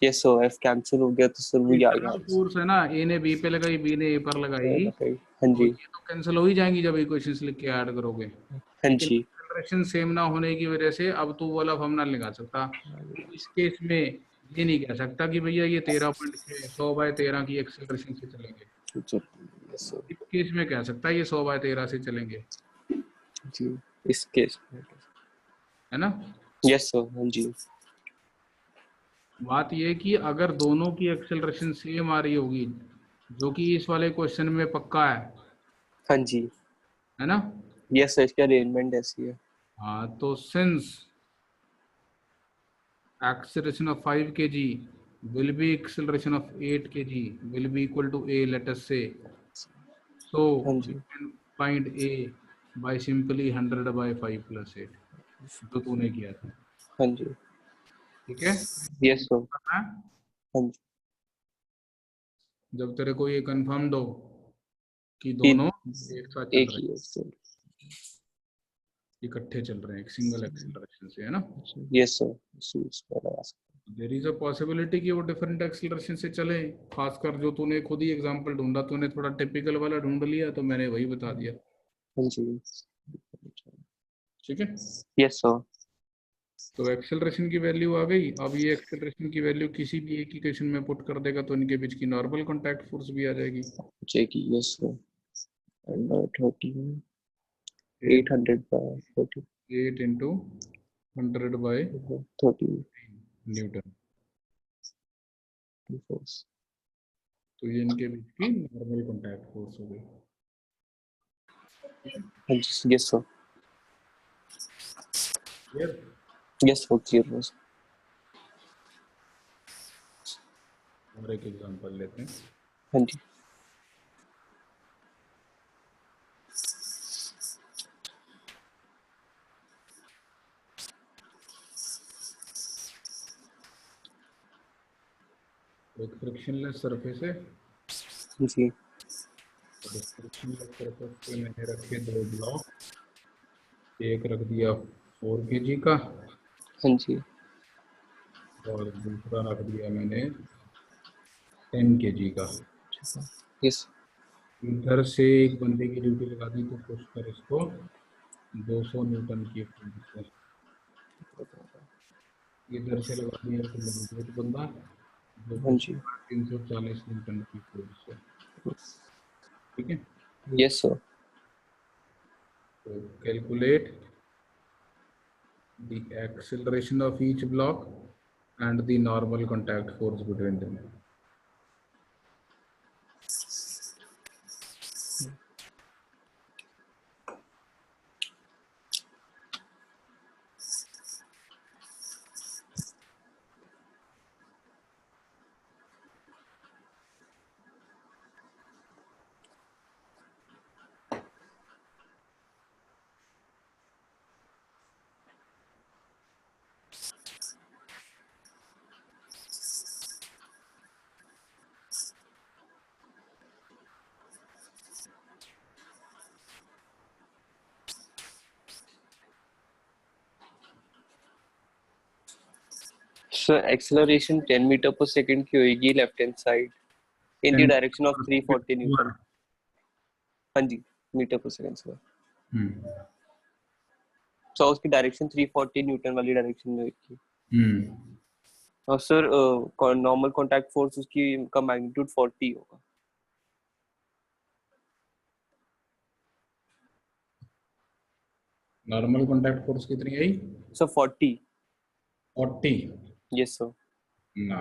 B: यस सर, F कैंसिल हो गया तो सर वही आ गया।
A: इंटरनल फोर्स है ना, ए ने बी पे लगाई, बी ने ए पर लगाई,
B: हाँ
A: तो
B: जी
A: ये तो कैंसिल हो ही जाएंगी जब इक्वेशंस लिख के ऐड करोगे।
B: हाँ
A: लेकिन
B: जी
A: एक्सेलरेशन सेम ना होने की वजह से अब तू वाला फॉर्मूला नहीं लगा सकता। तो इस केस में ये नहीं कह सकता कि भैया ये 13.6 100/13 की एक्सेलरेशन से चलेंगे,
B: यस सर।
A: इस केस में कह सकता है ये 100/13 से चलेंगे,
B: जी इस केस में।
A: है ना।
B: Yes sir. हाँ जी
A: बात ये कि अगर दोनों की एक्सेलरेशन सेम आ रही होगी, जो कि इस वाले क्वेश्चन में पक्का
B: हाँ जी।
A: है ना।
B: यस सर, इसकी अरेंजमेंट ऐसी है।
A: हाँ, तो since acceleration of 5 kg will be acceleration of 8 kg will be equal to a, let us say, so
B: हाँ
A: we
B: जी
A: can find a by simply 100/5 plus 8, जो तूने किया था,
B: हाँ जी।
A: ठीक है।
B: Yes sir.
A: हाँ?
B: हाँ जी
A: जब तेरे को ये कंफर्म दो कि
B: कि
A: दोनों एक साथ चल
B: एक
A: रहे
B: ही
A: हैं,
B: है सर।
A: इकट्ठे चल रहे हैं एक सिंगल एक्सीलरेशन से, है ना।
B: यस सर, सूट्स में लगा सकते
A: देयर इज अ पॉसिबिलिटी कि वो डिफरेंट एक्सीलरेशन से चले, खासकर जो तूने खुद ही एग्जांपल ढूंढा, तूने थोड़ा टिपिकल वाला ढूंढ लिया तो मैंने वही बता दिया।
B: हाँ जी।
A: ठीक है।
B: Yes sir.
A: तो एक्सेलरेशन की वैल्यू आ गई। अब ये एक्सेलरेशन की वैल्यू किसी भी एक इक्वेशन में पुट कर देगा तो इनके बीच की नॉर्मल कॉन्टैक्ट फोर्स भी आ जाएगी।
B: Check yes sir. And 30 800 by 40
A: 8 into 100 by
B: 30
A: newton.
B: Force.
A: तो ये इनके बीच की नॉर्मल कॉन्टैक्ट फोर्स हो गई।
B: हाँ जी yes sir.
A: Clear.
B: Yes sir clear बस।
A: और एक एग्जांपल लेते हैं।
B: हाँ जी।
A: एक फ्रिक्शनलेस सरफेस है
B: जी।
A: और इस फ्रिक्शनलेस सरफेस पे मैंने रखे दो ब्लॉक। एक रख दिया 4 kg का
B: हाँ जी।
A: और दूसरा रख दिया मैंने 10 kg का।
B: यस।
A: इधर से एक बंदे की ड्यूटी लगा दी तो पुश कर इसको 200 न्यूटन की फोर्स से। इधर से लगा दिया एक मजबूत बंदा जो
B: हाँ
A: पुश
B: जी।
A: 340 न्यूटन की फोर्स से। ठीक है।
B: Yes sir.
A: तो calculate the acceleration of each block and the normal contact force between them.
B: Sir acceleration 10 metre पर सेकंड की होगी left hand side in the
A: 10
B: direction of 340 newton. हाँ जी मीटर पर सेकंड सर। सो उसकी direction 340 Newton वाली direction में होगी। और सर नॉर्मल कांटेक्ट फोर्स उसकी का मैग्नीट्यूड 40 होगा।
A: नॉर्मल कॉन्टैक्ट फोर्स कितनी आई?
B: सर 40।
A: 40।
B: Yes sir.
A: ना,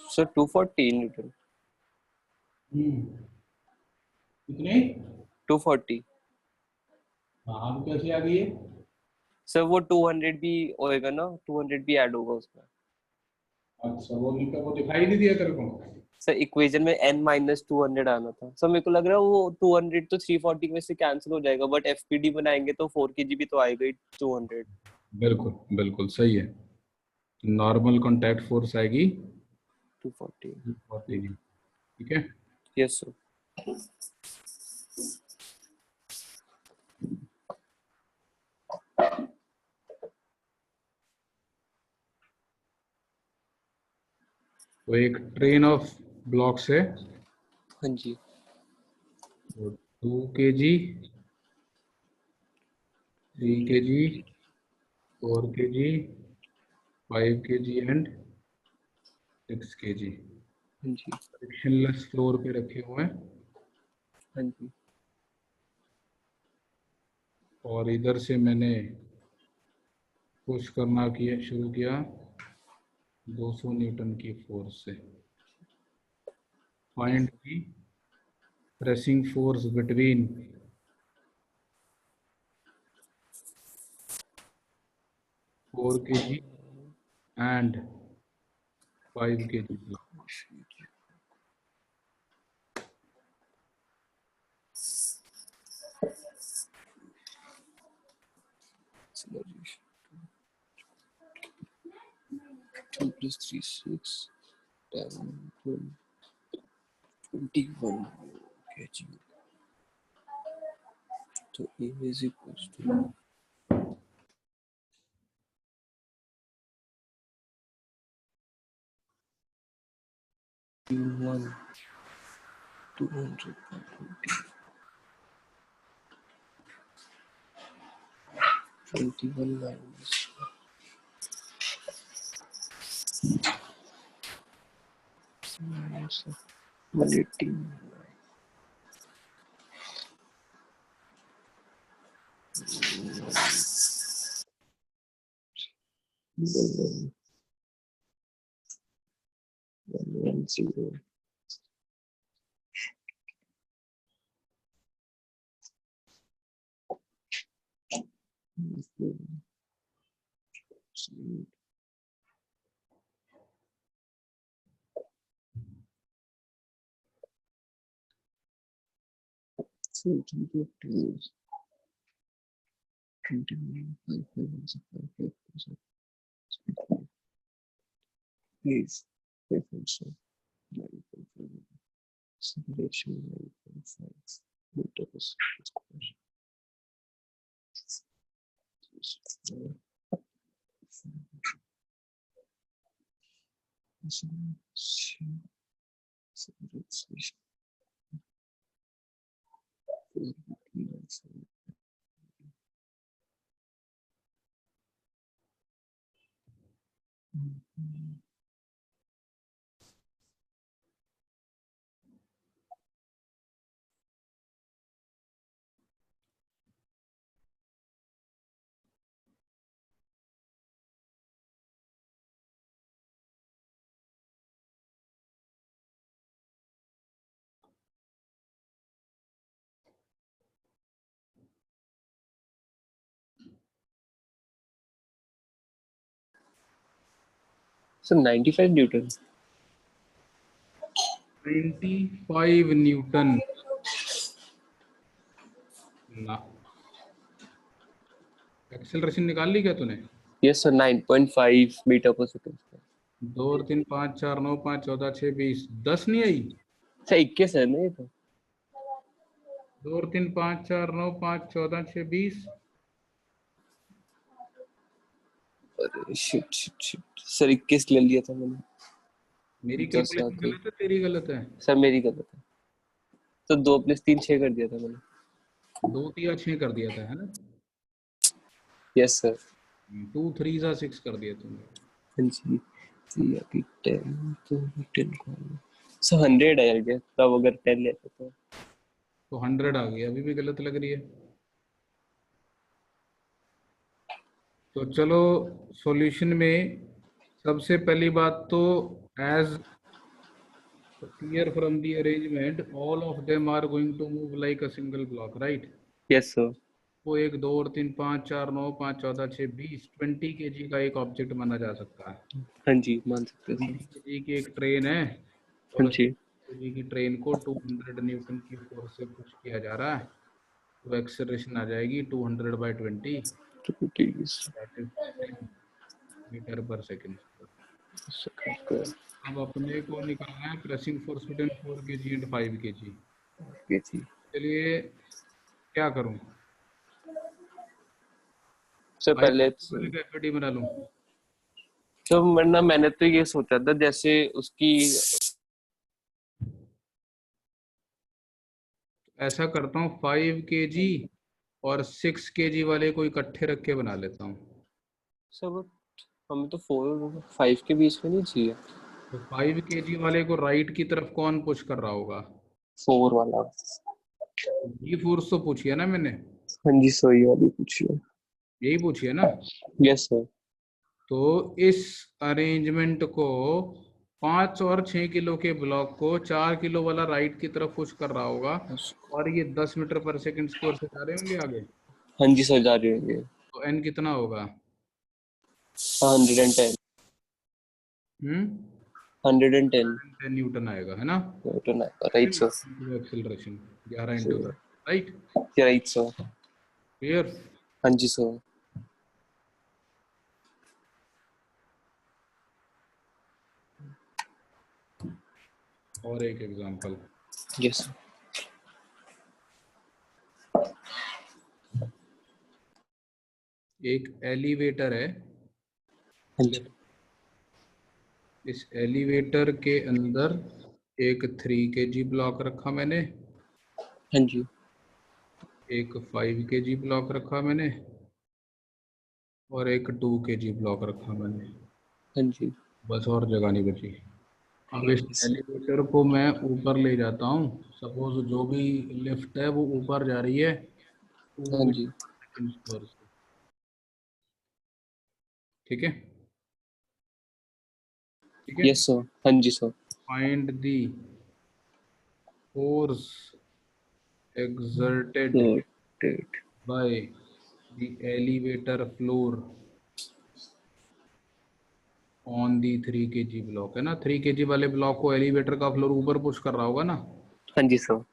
B: सर 240 न्यूटन।
A: कितने?
B: 240।
A: अब कैसे आ गई है?
B: सर वो 200 भी होएगा ना, 200 भी ऐड होगा उसमें।
A: अच्छा, वो लिखा, वो दिखाई नहीं दिया तेरे को?
B: सर इक्वेशन में n माइनस 200 आना था। सर मेरे को लग रहा है वो 200 तो 340 में से कैंसिल हो जाएगा, बट एफपीडी बनाएंगे तो 4 kg भी तो आएगा ही 200।
A: बिल्कुल बिल्कुल सही है। नॉर्मल कॉन्टैक्ट फोर्स आएगी
B: 240।
A: 240 की। ठीक है।
B: Yes sir.
A: तो एक ट्रेन ऑफ ब्लॉक्स है।
B: हाँ जी।
A: 2 kg, 3 kg, 4 kg, 5 kg and 6 kg
B: हाँ जी।
A: फ्रिक्शनलेस फ्लोर पे रखे हुए हैं।
B: हाँ जी।
A: और इधर से मैंने पुश करना किया शुरू किया 200 न्यूटन की फोर्स से। Find the pressing force between 4 kg and 5 kg block.
B: Acceleration 2 plus 3 6 10 12 21 kg. So A is equals to 1 200 21 minus 118. One zero. So 21 5 Please, reference 9.5 separation 9.5 meters square. So 95 Newton.
A: 95 Newton ना। Acceleration निकाल ली क्या तूने?
B: Yes sir, 9.5 meter per second.
A: 2 और 3 5 4 9 5 14 6 20 10 नहीं आई।
B: Sir 21 है ना ये तो।
A: 2 और 3 5 4 9 5 14 6 20।
B: अरे शिट शिट शिट सर 21 ले लिया था मैंने।
A: मेरी
B: 10
A: कैलकुलेशन
B: आते
A: गलत है तेरी गलत है?
B: सर मेरी गलत है। तो 2 प्लस 3 6 कर दिया था मैंने।
A: 2 या 6 कर दिया था है ना?
B: Yes sir.
A: 2 3 सा 6 कर दिया तुमने।
B: हाँ जी। 3 आके 10 तो 10 को सर 100 आ गया तब अगर 10 लेते
A: तो 100 आ गया, अभी भी गलत लग रही है। तो चलो सॉल्यूशन में सबसे पहली बात तो as clear from the arrangement all of them are going to move like a single block, right?
B: Yes sir.
A: वो 1 2 और 3 5 4 9 5 14 6 20 20 kg का एक ऑब्जेक्ट माना जा सकता है।
B: हाँ जी मान सकते हैं
A: 20
B: सर।
A: kg की एक ट्रेन है
B: हाँ
A: और
B: जी
A: 20 kg की ट्रेन को 200 न्यूटन की फोर्स से पुश किया जा रहा है, तो एक्सेलरेशन आ जाएगी 200/20 दैट इज 10 मीटर पर सेकेंड। अब अपने को निकालना है pressing force between 4 kg and 5 kg। चलिए क्या करूं?
B: सर पहले
A: का एफडी बना लूं?
B: तो वरना मैंने तो ये सोचा था जैसे उसकी
A: ऐसा करता हूँ 5 kg और 6 kg वाले को इकट्ठे रख के बना लेता हूँ।
B: सर बट हमें तो 4 5 के बीच में नहीं चाहिए।
A: तो 5 kg वाले को राइट की तरफ कौन पुश कर रहा होगा?
B: 4 वाला।
A: ये फोर्स तो पूछी है ना मैंने,
B: हाँ जी सही वाली पूछिए।
A: यही पूछी है ना?
B: Yes sir.
A: तो इस अरेंजमेंट को 5 और 6 किलो के ब्लॉक को 4 किलो वाला राइट की तरफ पुश कर रहा होगा, और ये 10 मीटर पर सेकंड स्क्वायर से जा रहे होंगे आगे।
B: हाँ जी सर, जा रहे होंगे।
A: तो एन कितना होगा?
B: 110। 110
A: 10 न्यूटन आएगा, है ना?
B: न्यूटन आएगा, right sir.
A: Acceleration 11 into 10, right?
B: Right sir.
A: Clear?
B: हाँ जी सर।
A: और एक एग्जांपल।
B: Yes sir.
A: एक एलिवेटर है।
B: हाँ जी।
A: इस एलिवेटर के अंदर एक 3 kg ब्लॉक रखा मैंने,
B: हाँ जी।
A: एक 5 kg ब्लॉक रखा मैंने, और एक 2 kg ब्लॉक रखा मैंने।
B: हाँ जी।
A: बस और जगह नहीं बची। अब इस एलिवेटर को मैं ऊपर ले जाता हूँ। सपोज जो भी लिफ्ट है वो ऊपर जा रही है 2
B: हाँ जी।
A: मीटर सेकंड स्क्वायर से, ठीक है? ठीक है।
B: Yes sir. हाँ जी sir.
A: Find the force exerted
B: Good.
A: by the elevator floor on the 3 kg block, है ना? 3 kg वाले ब्लॉक को एलिवेटर का फ्लोर ऊपर पुश कर रहा होगा ना।
B: हाँ जी सर।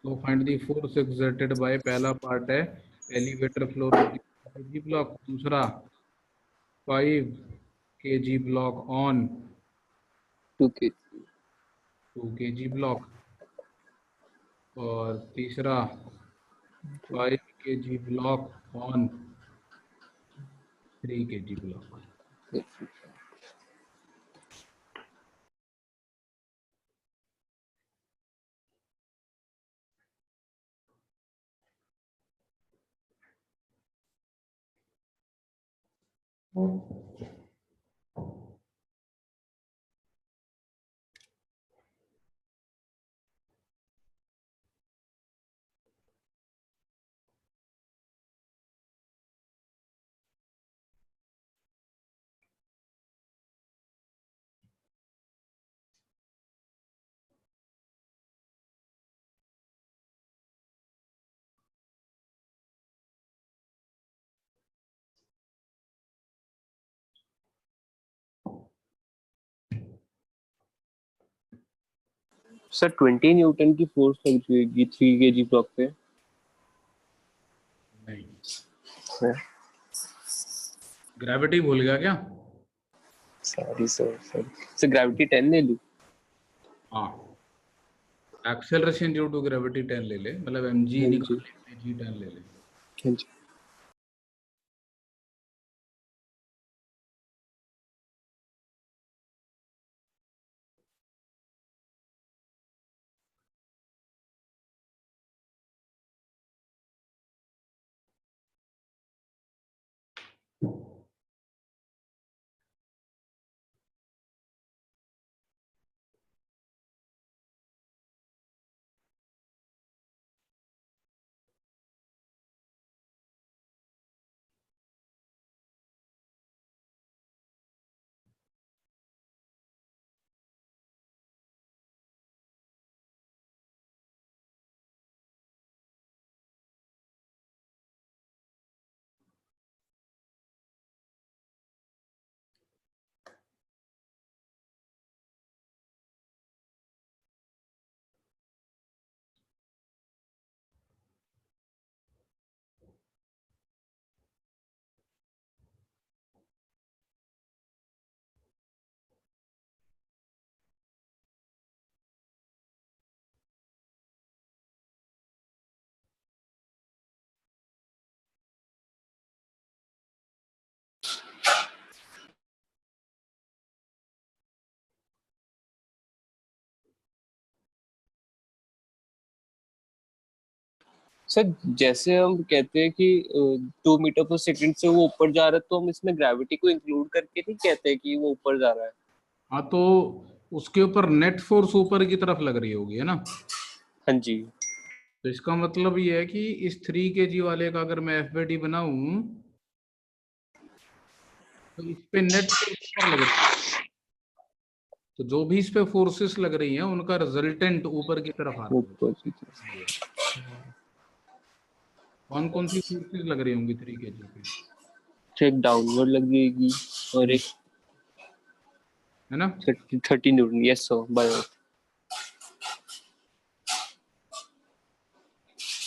A: तो find the force exerted by, पहला पार्ट है elevator floor on the kg block, दूसरा 5 kg block on
B: 2 kg।
A: 2 kg block, और तीसरा 5 kg block on 3 kg block.
B: Sir 20 Newton की फोर्स लगेगी 3 kg ब्लॉक पे।
A: नहीं, ग्रेविटी भूल गया क्या?
B: सॉरी सर, सर ग्रेविटी 10 ले लूं?
A: हाँ, एक्सेलरेशन ड्यू टू ग्रेविटी 10 ले ले, मतलब mg
B: हाँ जी।
A: निकाल ले, g 10 ले ले।
B: हाँ जी। सर जैसे हम कहते हैं कि 2 मीटर पर सेकंड से वो ऊपर जा रहा है, तो हम इसमें ग्रेविटी को इंक्लूड करके नहीं कहते हैं कि वो ऊपर जा रहा है?
A: हाँ, तो उसके ऊपर नेट फोर्स ऊपर की तरफ लग रही होगी, है ना?
B: हाँ जी।
A: तो इसका मतलब ये है कि इस 3 kg वाले का अगर मैं एफ बनाऊं तो इस पे नेट ऊपर लग रही है, तो जो भी इस पे फोर्सेस लग रही हैं उनका रिजल्टेंट ऊपर की तरफ आ रहा है।
B: ऊपर की तरफ।
A: कौन कौन सी फोर्सेस लग रही होंगी 3 kg पे?
B: एक डाउनवर्ड लगेगी और एक
A: है ना?
B: 30 न्यूटन। यस सर, बाय अर्थ।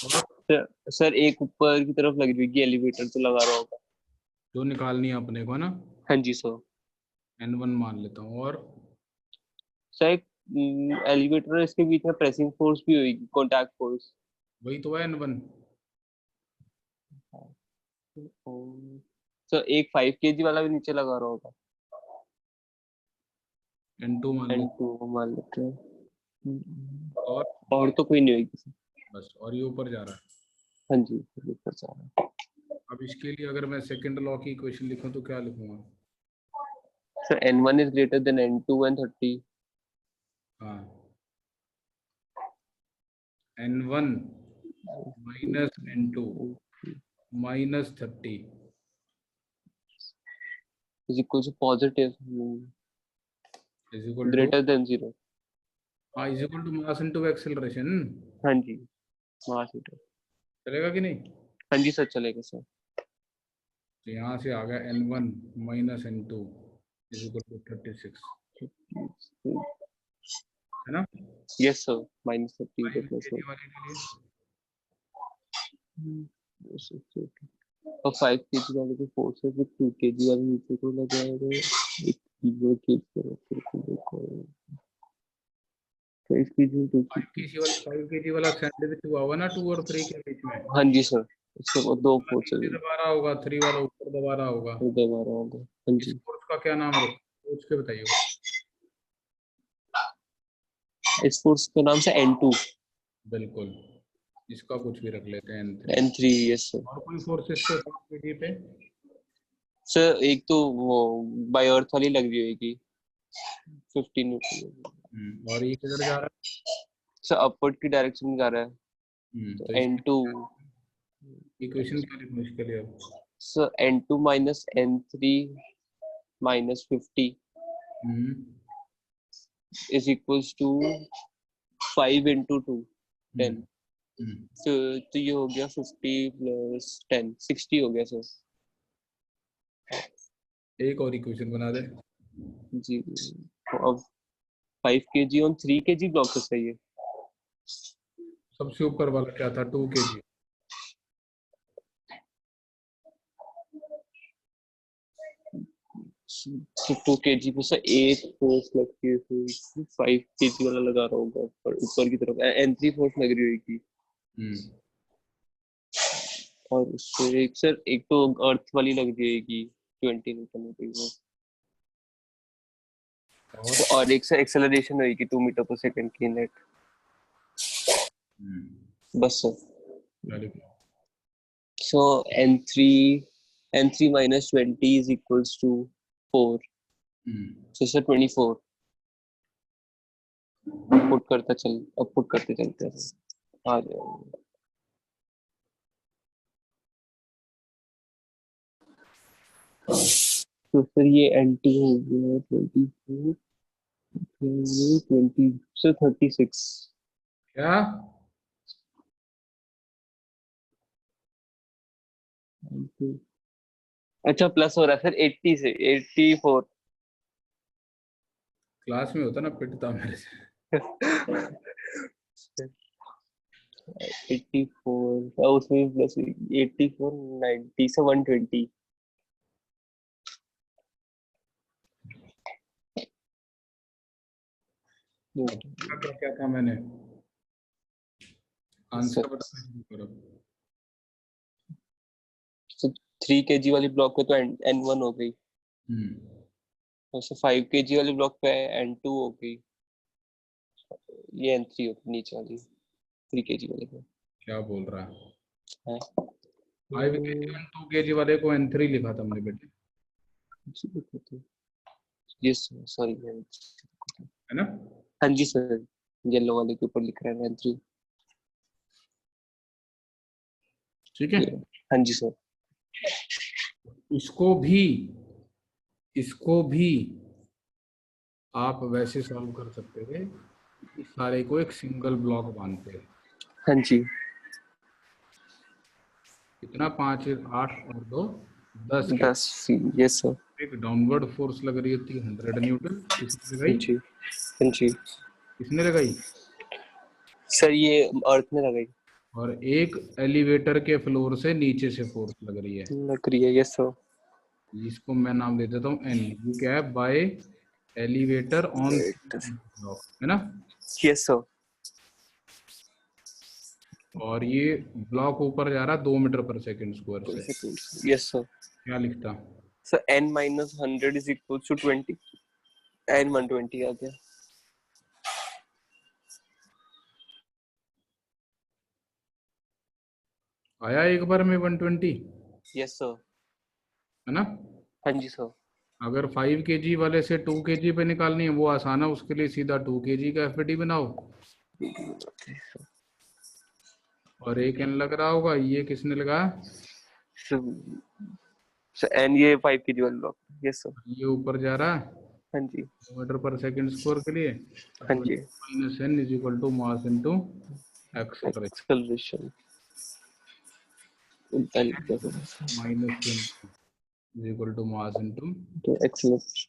A: और
B: सर एक ऊपर की तरफ लग रही होगी, एलिवेटर तो लगा रहा होगा।
A: जो निकालनी है अपने को, है ना?
B: हाँ जी सर।
A: N1 मान लेता हूँ। और
B: सर एक एलिवेटर और इसके बीच में प्रेसिंग फोर्स भी होगी, कॉन्टैक्ट फोर्स।
A: वही तो है N1।
B: सर एक 5 kg वाला भी नीचे लगा रहा होगा।
A: N2 मान लेते
B: N2 मान लेते हैं।
A: हैं।
B: और तो कोई नहीं होगी सर।
A: बस, और ये ऊपर जा रहा है।
B: हाँ जी, ऊपर जा रहा है।
A: अब इसके लिए अगर मैं सेकंड लॉ की इक्वेशन लिखूं तो क्या लिखूंगा?
B: Sir N1 is greater than N2 and 30।
A: हाँ, N1 minus N2 minus 30
B: is equal to positive
A: is equal to,
B: greater than 0।
A: हाँ, is equal to mass into acceleration.
B: हाँ जी, मास मीटर।
A: चलेगा कि नहीं?
B: हाँ जी सर, चलेगा सर।
A: तो यहाँ से आ गया N1 minus N2 is equal to 36, है ना?
B: यस सर, -30
A: 5
B: प्लस
A: kg वाले के लिए
B: और 5 kg वाले के फोर्स है, फिर 2 kg वाले नीचे को लगाएगा। एक किलो केज करो फिर को देखो। 5 kg
A: 5 kg वाला सैंडविच हुआ होगा ना 2 और 3 के बीच में।
B: हाँ जी सर, इसके वो दो फोर्स है।
A: नीचे दबा रहा होगा, 3 वाला ऊपर दबा रहा होगा।
B: वो दबा रहा होगा। हाँ
A: इस
B: जी।
A: फोर्स का क्या नाम रखो, सोच के बताइए।
B: इस फोर्स का नाम से N2।
A: बिल्कुल, इसका कुछ भी रख लेते हैं N3।
B: N3, yes sir.
A: और कोई फोर्सेस पे 5 kg पे?
B: सर एक तो वो बाय अर्थ वाली लग रही होगी, 15 न्यूटन।
A: और ये किधर जा रहा
B: सर अपवर्ड की डायरेक्शन में जा रहा है,
A: है?
B: तो
A: तो इसकी
B: N2।
A: इक्वेशन क्या लिखूं इसके लिए अब?
B: Sir N2 minus N3 minus 50
A: hmm
B: is equals to 5 into 2, 10।
A: हम्म हम्म,
B: तो ये हो गया 50 प्लस 10, 60 हो गया सर।
A: एक और इक्वेशन बना दे।
B: जी, तो अब 5 kg on 3 kg ब्लॉक से सही है।
A: सबसे ऊपर वाला क्या था? 2 kg।
B: 2 kg पे सर 8 फोर्स लगती है, तो 5 kg वाला लगा रहा होगा ऊपर की तरफ। N3 फोर्स लग रही होगी।
A: हम्म
B: और उससे एक सर, एक तो अर्थ वाली लग जाएगी, 20 न्यूटन हो गई वो।
A: और
B: और एक सर एक्सेलरेशन होगी 2 मीटर पर सेकंड की नेट। बस सर।
A: क्या लिखूं?
B: सो N3 minus 20 is equals to 4। so sir 24 put करते चलते हैं, आ जाएगा। तो सर ये N2 हो गया 24, 20 सर 36।
A: क्या?
B: अच्छा प्लस हो रहा है सर 80 से 84।
A: क्लास में होता ना पिटता मेरे से।
B: 84 और उसमें प्लस 84, 90 से 120।
A: क्या क्या था मैंने? आंसर
B: सर
A: बताना शुरू करो।
B: 3 kg वाली ब्लॉक पे तो N1 हो गई, और 5 kg वाली ब्लॉक पे N2 हो गई, ये N3 होगी नीचे वाली 3 kg वाले पे
A: क्या बोल रहा है?
B: है।
A: 5 kg और 2 kg वाले को N3 लिखा था हमने बेटे,
B: यस सॉरी,
A: है ना?
B: हाँ जी सर, येलो वाले के ऊपर लिख रहा है N3।
A: ठीक है।
B: हाँ जी सर।
A: इसको भी इसको भी आप वैसे सॉल्व कर सकते थे, इस सारे को एक सिंगल ब्लॉक मानते हैं।
B: हाँ जी।
A: कितना, 5 8 और 2 10 के
B: 10 फीट। Yes sir.
A: एक डाउनवर्ड फोर्स लग रही थी 100 न्यूटन। किसने
B: हाँ
A: लगाई?
B: जी। हाँ जी
A: किसने लगाई?
B: सर, ये अर्थ में लगाई
A: और एक एलिवेटर के फ्लोर से नीचे से फोर्स लग रही है।
B: लग रही है। Yes sir.
A: इसको मैं नाम दे देता हूँ एन। ये क्या है? बाय एलिवेटर ऑन ब्लॉक, है ना?
B: Yes sir.
A: और ये ब्लॉक ऊपर जा रहा है 2 मीटर पर सेकंड स्क्वायर से।
B: Yes sir.
A: क्या लिखता?
B: Sir n minus 100 is equal to 20। n 120 आ गया।
A: आया एक बार में 120,
B: यस सर।
A: है ना?
B: हाँ जी सर।
A: अगर 5 kg वाले से 2 kg पे निकालनी है, वो आसान है। उसके लिए सीधा 2 kg का एफडी बनाओ। और एक एन लग रहा होगा, ये किसने लगाया?
B: सर n ये 5 kg वाला ब्लॉक। Yes sir.
A: ये ऊपर जा रहा है
B: हाँ जी।
A: मीटर पर सेकंड स्क्वायर के लिए।
B: हाँ जी।
A: Minus N is equal to mass into acceleration.
B: Acceleration उल्टा लिख दिया sir.
A: Minus N is equal to mass into
B: तो acceleration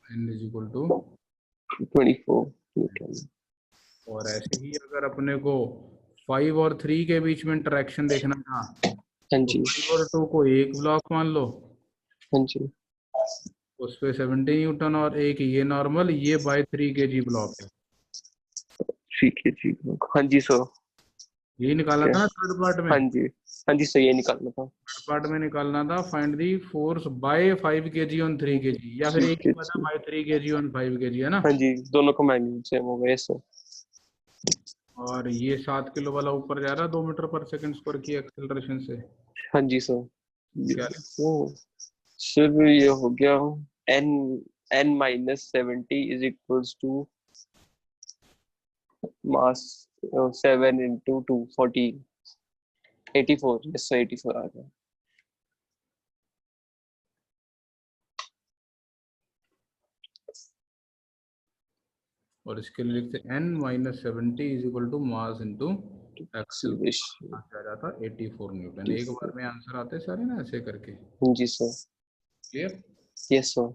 A: N is equal to
B: 24 newton.
A: और ऐसे ही अगर अपने को 5 और 3 के बीच में इंटरेक्शन देखना था,
B: हाँ
A: तो
B: जी।
A: 5 और 2 को एक ब्लॉक मान लो,
B: हाँ जी।
A: उस पे 70 न्यूटन, और एक ये नॉर्मल, ये बाय 3 kg ब्लॉक है।
B: 3 kg ब्लॉक। हाँ जी सर।
A: ये निकालना था ना थर्ड पार्ट में।
B: हाँ जी। हाँ जी सर, ये निकालना था।
A: थर्ड पार्ट में निकालना था find the force by 5 kg on 3 kg, या फिर
B: 3
A: एक ही पता
B: kg।
A: By 3 kg on 5 kg, है ना?
B: हाँ जी, दोनों का मैग्नीट्यूड सेम हो गया सर।
A: और ये 7 किलो वाला ऊपर जा रहा है 2 मीटर पर सेकंड स्क्वायर की एक्सेलरेशन से।
B: हाँ जी सर।
A: क्या?
B: सर ये हो गया n n minus 70 is equals to mass 7 into 2 14 84। Yes sir, 84 आ गया।
A: और इसके लिए लिखते n-70 is equal to mass into acceleration.
B: Acceleration.
A: आ जाता 84 न्यूटन। एक बार में आंसर आते सारे ना ऐसे करके।
B: हाँ जी सर।
A: क्लियर?
B: Yes sir.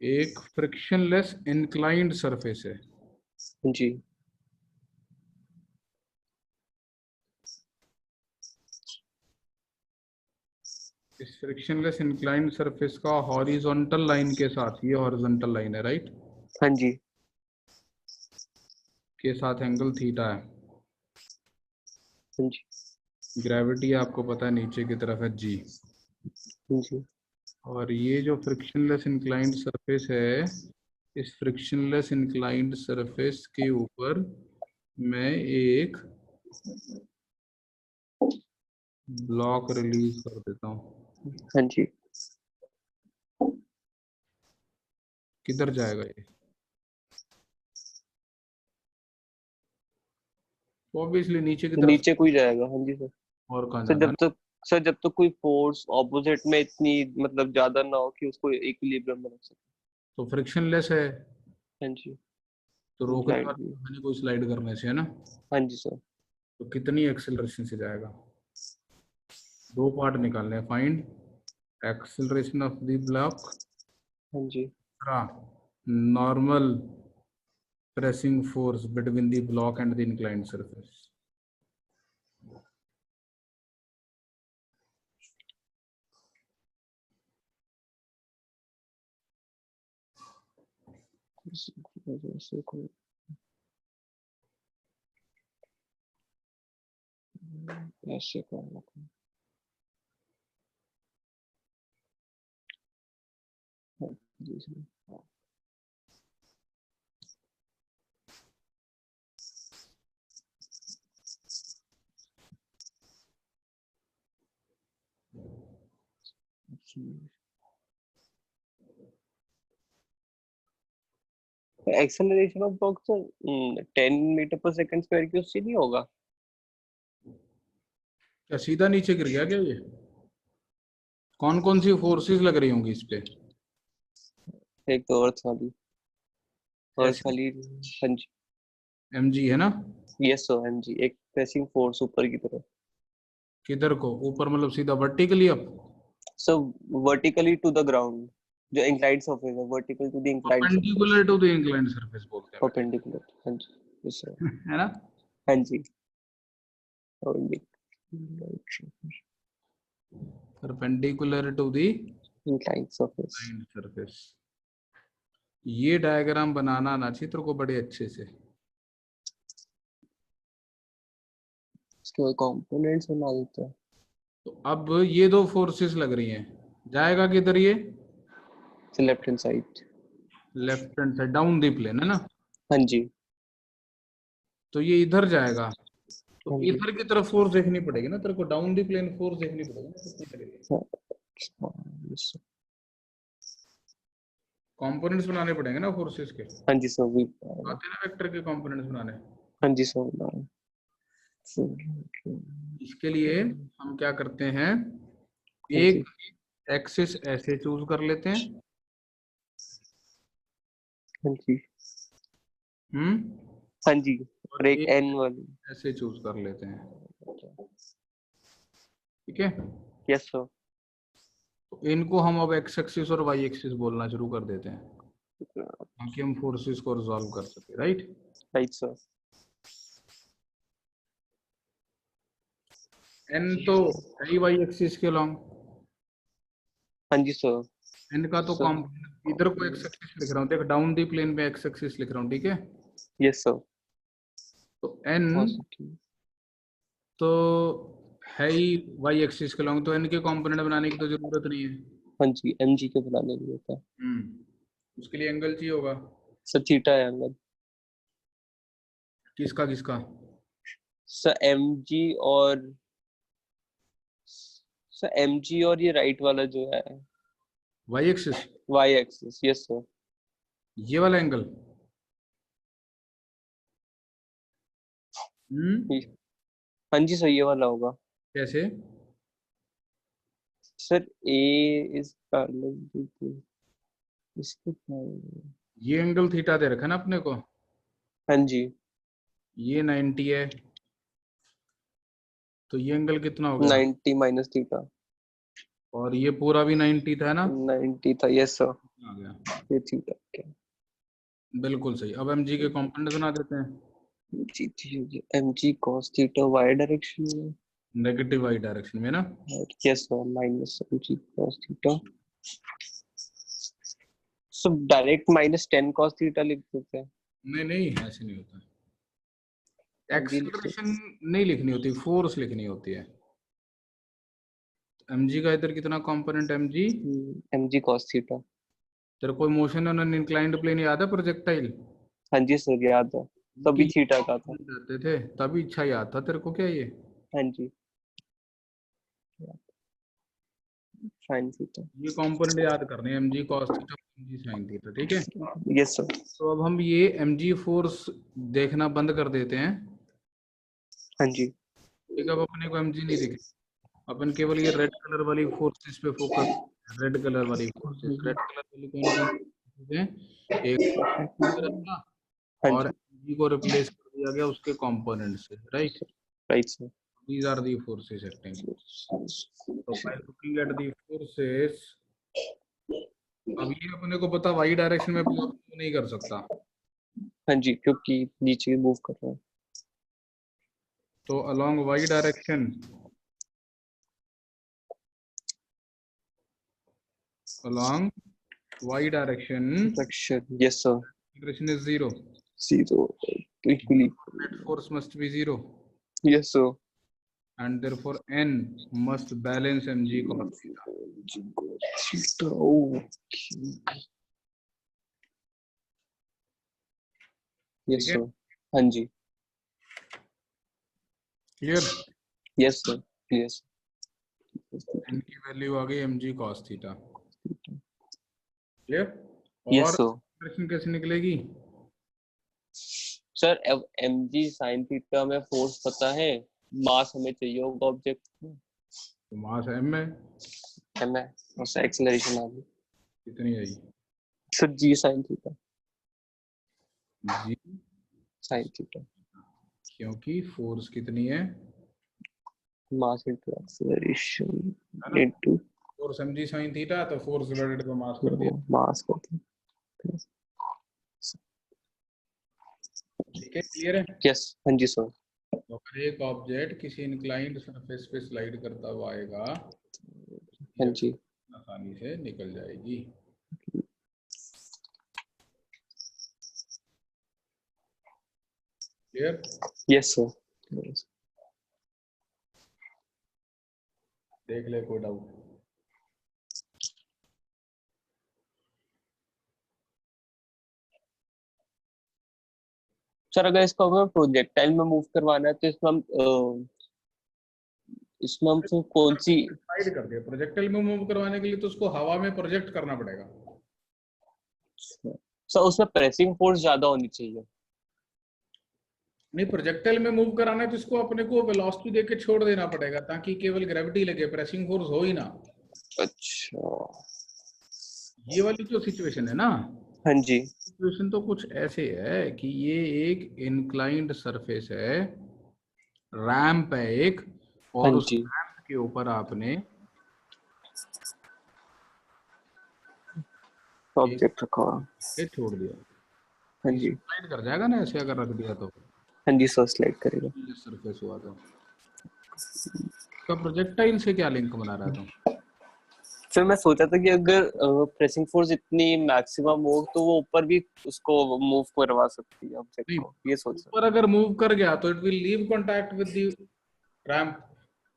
A: एक फ्रिक्शनलेस इंक्लाइंड सरफेस है।
B: हाँ जी।
A: इस फ्रिक्शनलेस इंक्लाइंड सरफेस का हॉरिजॉन्टल लाइन के साथ, ये हॉरिजॉन्टल लाइन है राइट,
B: हाँ जी।
A: के साथ एंगल थीटा है।
B: हाँ जी।
A: ग्रेविटी आपको पता है नीचे की तरफ है जी।
B: हाँ जी।
A: और ये जो फ्रिक्शनलेस इंक्लाइंड सरफेस है, इस फ्रिक्शनलेस इंक्लाइंड सरफेस के ऊपर मैं एक ब्लॉक रिलीज कर देता हूँ।
B: हाँ जी।
A: किधर जाएगा ये? ऑब्वियसली नीचे की तरफ।
B: नीचे कोई जाएगा। हाँ जी सर।
A: और कहाँ
B: सर
A: जाना है
B: जब
A: ना?
B: तक सर जब तक कोई फोर्स ऑपोजिट में इतनी मतलब ज्यादा ना हो कि उसको इक्विलिब्रियम में रख सके।
A: तो फ्रिक्शनलेस है,
B: हाँ जी।
A: तो रोकने
B: ग्लाइड भी।
A: वाला नहीं कोई स्लाइड करने से, है ना?
B: हाँ जी सर।
A: तो कितनी एक्सेलरेशन से जाएगा? दो पार्ट निकालने हैं, find acceleration of the block,
B: हाँ जी।
A: Normal pressing force between the block and the inclined surface.
B: ऐसे करना। हाँ जी सर। एक्सेलरेशन ऑफ ब्लॉक तो 10 मीटर पर सेकंड स्क्वायर की उससे नहीं होगा?
A: क्या सीधा नीचे गिर गया क्या ये? कौन कौन सी फोर्सेस लग रही होंगी इस पे?
B: एक तो अर्थ वाली
A: ऐसी
B: हाँ जी।
A: mg है ना?
B: यस सर, mg एक प्रेसिंग फोर्स ऊपर की तरफ।
A: किधर को ऊपर, मतलब सीधा vertically up?
B: So vertically to the ground, जो इंक्लाइंड सरफेस है, vertical to the inclined surface.
A: Perpendicular to the inclined surface बोलते हैं
B: परपेंडिकुलर, हाँ जी। Yes sir.
A: बेटा, है ना?
B: हाँ जी।
A: Perpendicular to the
B: inclined surface.
A: Inclined surface. ये डायग्राम बनाना ना चाहिए तेरे को बड़े अच्छे से।
B: इसके कंपोनेंट्स बना देते हैं।
A: तो अब ये दो फोर्सेस लग रही हैं, जाएगा किधर ये?
B: Left hand side.
A: Left hand side, down the plane, है ना?
B: हाँ जी।
A: तो ये इधर जाएगा, तो
B: हाँ जी।
A: इधर की तरफ फोर्स देखनी पड़ेगी ना तेरे को, डाउन दी प्लेन फोर्स देखनी पड़ेगी ना कितनी लगेगी।
B: हाँ, yes sir।
A: कंपोनेंट्स बनाने पड़ेंगे ना फोर्सेस के।
B: हाँ जी सर, भी
A: आते हैं ना वेक्टर के कंपोनेंट्स बनाने।
B: हाँ जी सर।
A: इसके लिए हम क्या करते हैं,
B: हाँ जी।
A: एक एक्सिस ऐसे चूज कर लेते हैं।
B: हाँ जी।
A: हम्म।
B: हाँ जी। और
A: और
B: एक
A: एक
B: एन वाली।
A: ऐसे चूज कर लेते हैं, ठीक है?
B: Yes sir.
A: तो इनको हम अब एक्स एक्सिस और वाई एक्सिस बोलना शुरू कर देते हैं, ताकि हम फोर्सेस को रिजॉल्व कर सके, राइट?
B: Right sir.
A: एन तो है ही वाई एक्सिस के लॉन्ग।
B: हाँ जी सर।
A: एन का तो
B: सर।
A: इधर को एक्स एक्सिस लिख रहा हूँ, देख डाउन दी प्लेन पे एक्स एक्सिस लिख रहा हूँ, ठीक है?
B: Yes sir.
A: तो एन तो है ही वाई एक्सिस के लॉन्ग, तो एन के कंपोनेंट बनाने की तो जरूरत नहीं है।
B: हाँ जी, एम जी के बनाने के लिए होता है।
A: उसके लिए एंगल चाहिए होगा।
B: सर थीटा है एंगल।
A: किसका किसका?
B: सर एम जी और सर एम जी और ये राइट वाला जो है
A: Y axis,
B: Y axis. Yes sir.
A: ये वाला एंगल।
B: हाँ जी सर, ये वाला होगा।
A: कैसे?
B: Sir A is parallel to इसके।
A: ये एंगल थीटा दे रखा है ना अपने को,
B: हाँ जी।
A: ये 90 है, तो ये एंगल कितना हो गया?
B: 90 माइनस थीटा।
A: और ये पूरा भी 90 था ना?
B: 90 था। Yes sir.
A: आ गया।
B: ये थीटा क्या?
A: बिल्कुल सही। अब mg के कंपोनेंट बना देते हैं।
B: जी जी, M G cos theta Y direction में।
A: नेगेटिव वाई डायरेक्शन में ना?
B: Yes sir, minus M G cos theta. So direct minus 10 cos theta लिख देते हैं।
A: नहीं नहीं, ऐसे नहीं होता।
B: जी लिख
A: एक्सेलरेशन
B: सकते।
A: नहीं लिखनी होती, फोर्स लिखनी होती है। mg का इधर कितना component mg?
B: M G cos theta.
A: तेरे कोई motion on an inclined plane याद है, प्रोजेक्टाइल?
B: हाँ जी सर, याद है।
A: कि
B: तभी थीटा का था।
A: आते थे तभी, अच्छा याद था तेरे को क्या ये?
B: हाँ जी। Sine theta.
A: ये कंपोनेंट याद करने, mg cos theta, mg sin theta, ठीक है?
B: Yes sir.
A: तो अब हम ये mg फोर्स देखना बंद कर देते हैं।
B: हाँ जी।
A: ठीक है, अब अपने को mg नहीं दिखे, अपन केवल ये रेड कलर वाली फोर्सेस पे फोकस। रेड कलर वाली फोर्सेस, रेड कलर वाली कौन कौन सी हैं? एक था,
B: हाँ
A: और
B: जी।
A: mg को रिप्लेस कर दिया गया उसके कंपोनेंट से, right?
B: Right sir.
A: These are the forces acting. तो by looking at the forces, अब ये अपने को पता वाई डायरेक्शन में ब्लॉक नहीं कर सकता,
B: हाँ जी, क्योंकि नीचे मूव कर रहा है।
A: तो along Y direction, along y direction,
B: yes sir.
A: direction is 0,
B: zero. Equally.
A: net force must be 0,
B: yes sir.
A: and therefore n must balance mg cos theta,
B: theta okay.
A: ठीक
B: यस
A: है?
B: सर। हाँ जी।
A: Clear?
B: Yes sir. Yes.
A: n की value आ गई mg cos theta, clear?
B: Yes
A: और
B: sir.
A: Direction कैसे निकलेगी?
B: Sir M G sine theta में फोर्स पता है, मास हमें चाहिए होगा ऑब्जेक्ट में,
A: तो मास m है,
B: और सर एक्सेलरेशन आ गई
A: कितनी आई?
B: सर जी साइन थीटा,
A: जी
B: साइन थीटा,
A: क्योंकि फोर्स कितनी है,
B: मास इनटू एक्सेलरेशन
A: है ना?
B: Into
A: force mg sin theta, तो फोर्स डिवाइडेड बाय मास कर दिया।
B: मास करते हैं।
A: ठीक है, क्लियर है?
B: यस, हाँ जी सर।
A: तो अगर एक ऑब्जेक्ट किसी इंक्लाइंड सरफेस पे स्लाइड करता हुआ आएगा,
B: हाँ
A: ये
B: जी,
A: आसानी से निकल जाएगी। क्लियर?
B: Yes sir.
A: देख ले कोई डाउट?
B: सर अगर इसको हमें प्रोजेक्टाइल में मूव करवाना है तो इसमें हम फिर कौन सी,
A: स्लाइड कर दिया, प्रोजेक्टाइल में मूव करवाने के लिए तो उसको हवा में प्रोजेक्ट करना पड़ेगा।
B: सर उसमें प्रेसिंग फोर्स ज्यादा होनी चाहिए।
A: नहीं, प्रोजेक्टाइल में मूव कराना है तो इसको अपने को वेलोसिटी देके छोड़ देना पड़ेगा, ताकि केवल ग्रेविटी लगे, प्रेसिंग फोर्स हो ही ना।
B: अच्छा,
A: ये वाली जो सिचुएशन है ना,
B: हाँ जी,
A: सिचुएशन तो कुछ ऐसे है कि ये एक इंक्लाइंड सरफेस है, रैंप है एक,
B: हाँ
A: और उस
B: जी,
A: रैंप के ऊपर आपने एक
B: ऑब्जेक्ट रखा हुआ,
A: ये छोड़ दिया,
B: हाँ
A: ये
B: जी,
A: स्लाइड कर जाएगा ना ऐसे अगर रख दिया तो,
B: हाँ जी सर स्लाइड करेगा।
A: सरफेस हुआ तो प्रोजेक्टाइल से क्या लिंक बना रहा था?
B: फिर मैं सोचा था कि अगर प्रेसिंग फोर्स इतनी मैक्सिमम हो तो वो ऊपर भी उसको मूव करवा सकती है ऑब्जेक्ट
A: नहीं,
B: को, ये सोच
A: ऊपर अगर मूव कर गया तो it will leave contact with the ramp,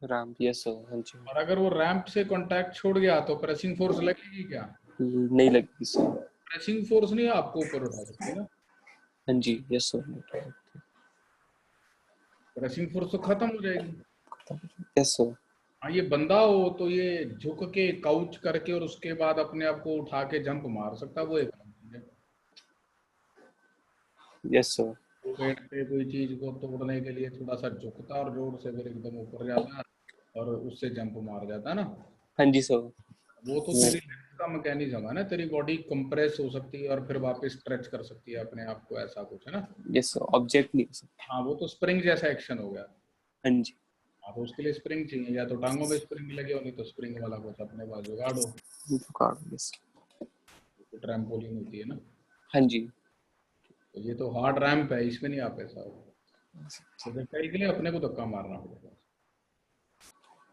B: रहा। राम, यस सर, हाँ जी,
A: और अगर वो रैंप से कांटेक्ट छोड़ गया तो प्रेसिंग फोर्स लगेगी क्या?
B: नहीं लगी सर।
A: प्रेसिंग फोर्स नहीं आपको ऊपर उठा सकती ना,
B: हाँ जी, यस सर,
A: प्रेसिंग फोर्स तो खत्म हो जाएगी।
B: यस सर,
A: हाँ, ये बंदा हो तो ये झुक के काउच करके और उसके बाद अपने आप को उठा के जंप मार सकता, वो एक अलग चीज है।
B: यस सर,
A: वो पेड़ पे कोई चीज को तोड़ने के लिए थोड़ा सा झुकता और जोर से फिर एकदम ऊपर जाता और उससे जंप मार जाता ना,
B: हाँ जी सर,
A: वो तो
B: वो
A: तेरी लेग का मैकेनिज्म है ना, तेरी बॉडी कंप्रेस हो सकती है और फिर वापस स्ट्रेच कर सकती है अपने आप को, ऐसा कुछ है ना।
B: यस सर, ऑब्जेक्ट नहीं हो सकता।
A: हाँ, वो तो स्प्रिंग जैसा एक्शन हो गया।
B: हाँ जी,
A: हाँ, तो उसके लिए स्प्रिंग चाहिए, या तो टांगों में स्प्रिंग लगे हो, नहीं तो स्प्रिंग वाला कुछ अपने पास जुगाड़ हो।
B: यस,
A: तो ट्रैम्पोलिन होती है ना,
B: हाँ जी,
A: तो ये तो हार्ड रैंप है, इसमें नहीं आप ऐसा हो, प्रोजेक्टाइल के लिए अपने को धक्का मारना पड़ेगा।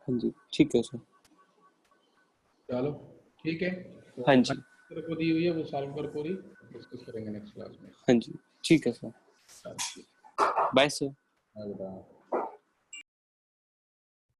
B: हाँ जी, ठीक है सर,
A: चलो ठीक है, तो
B: हाँ जी,
A: असाइनमेंट को दी हुई है वो सॉल्व कर पूरी, डिस्कस करेंगे नेक्स्ट क्लास में।
B: हाँ जी, ठीक है सर,
A: चलो ठीक
B: बाय सर।
A: है, बाय बेटा।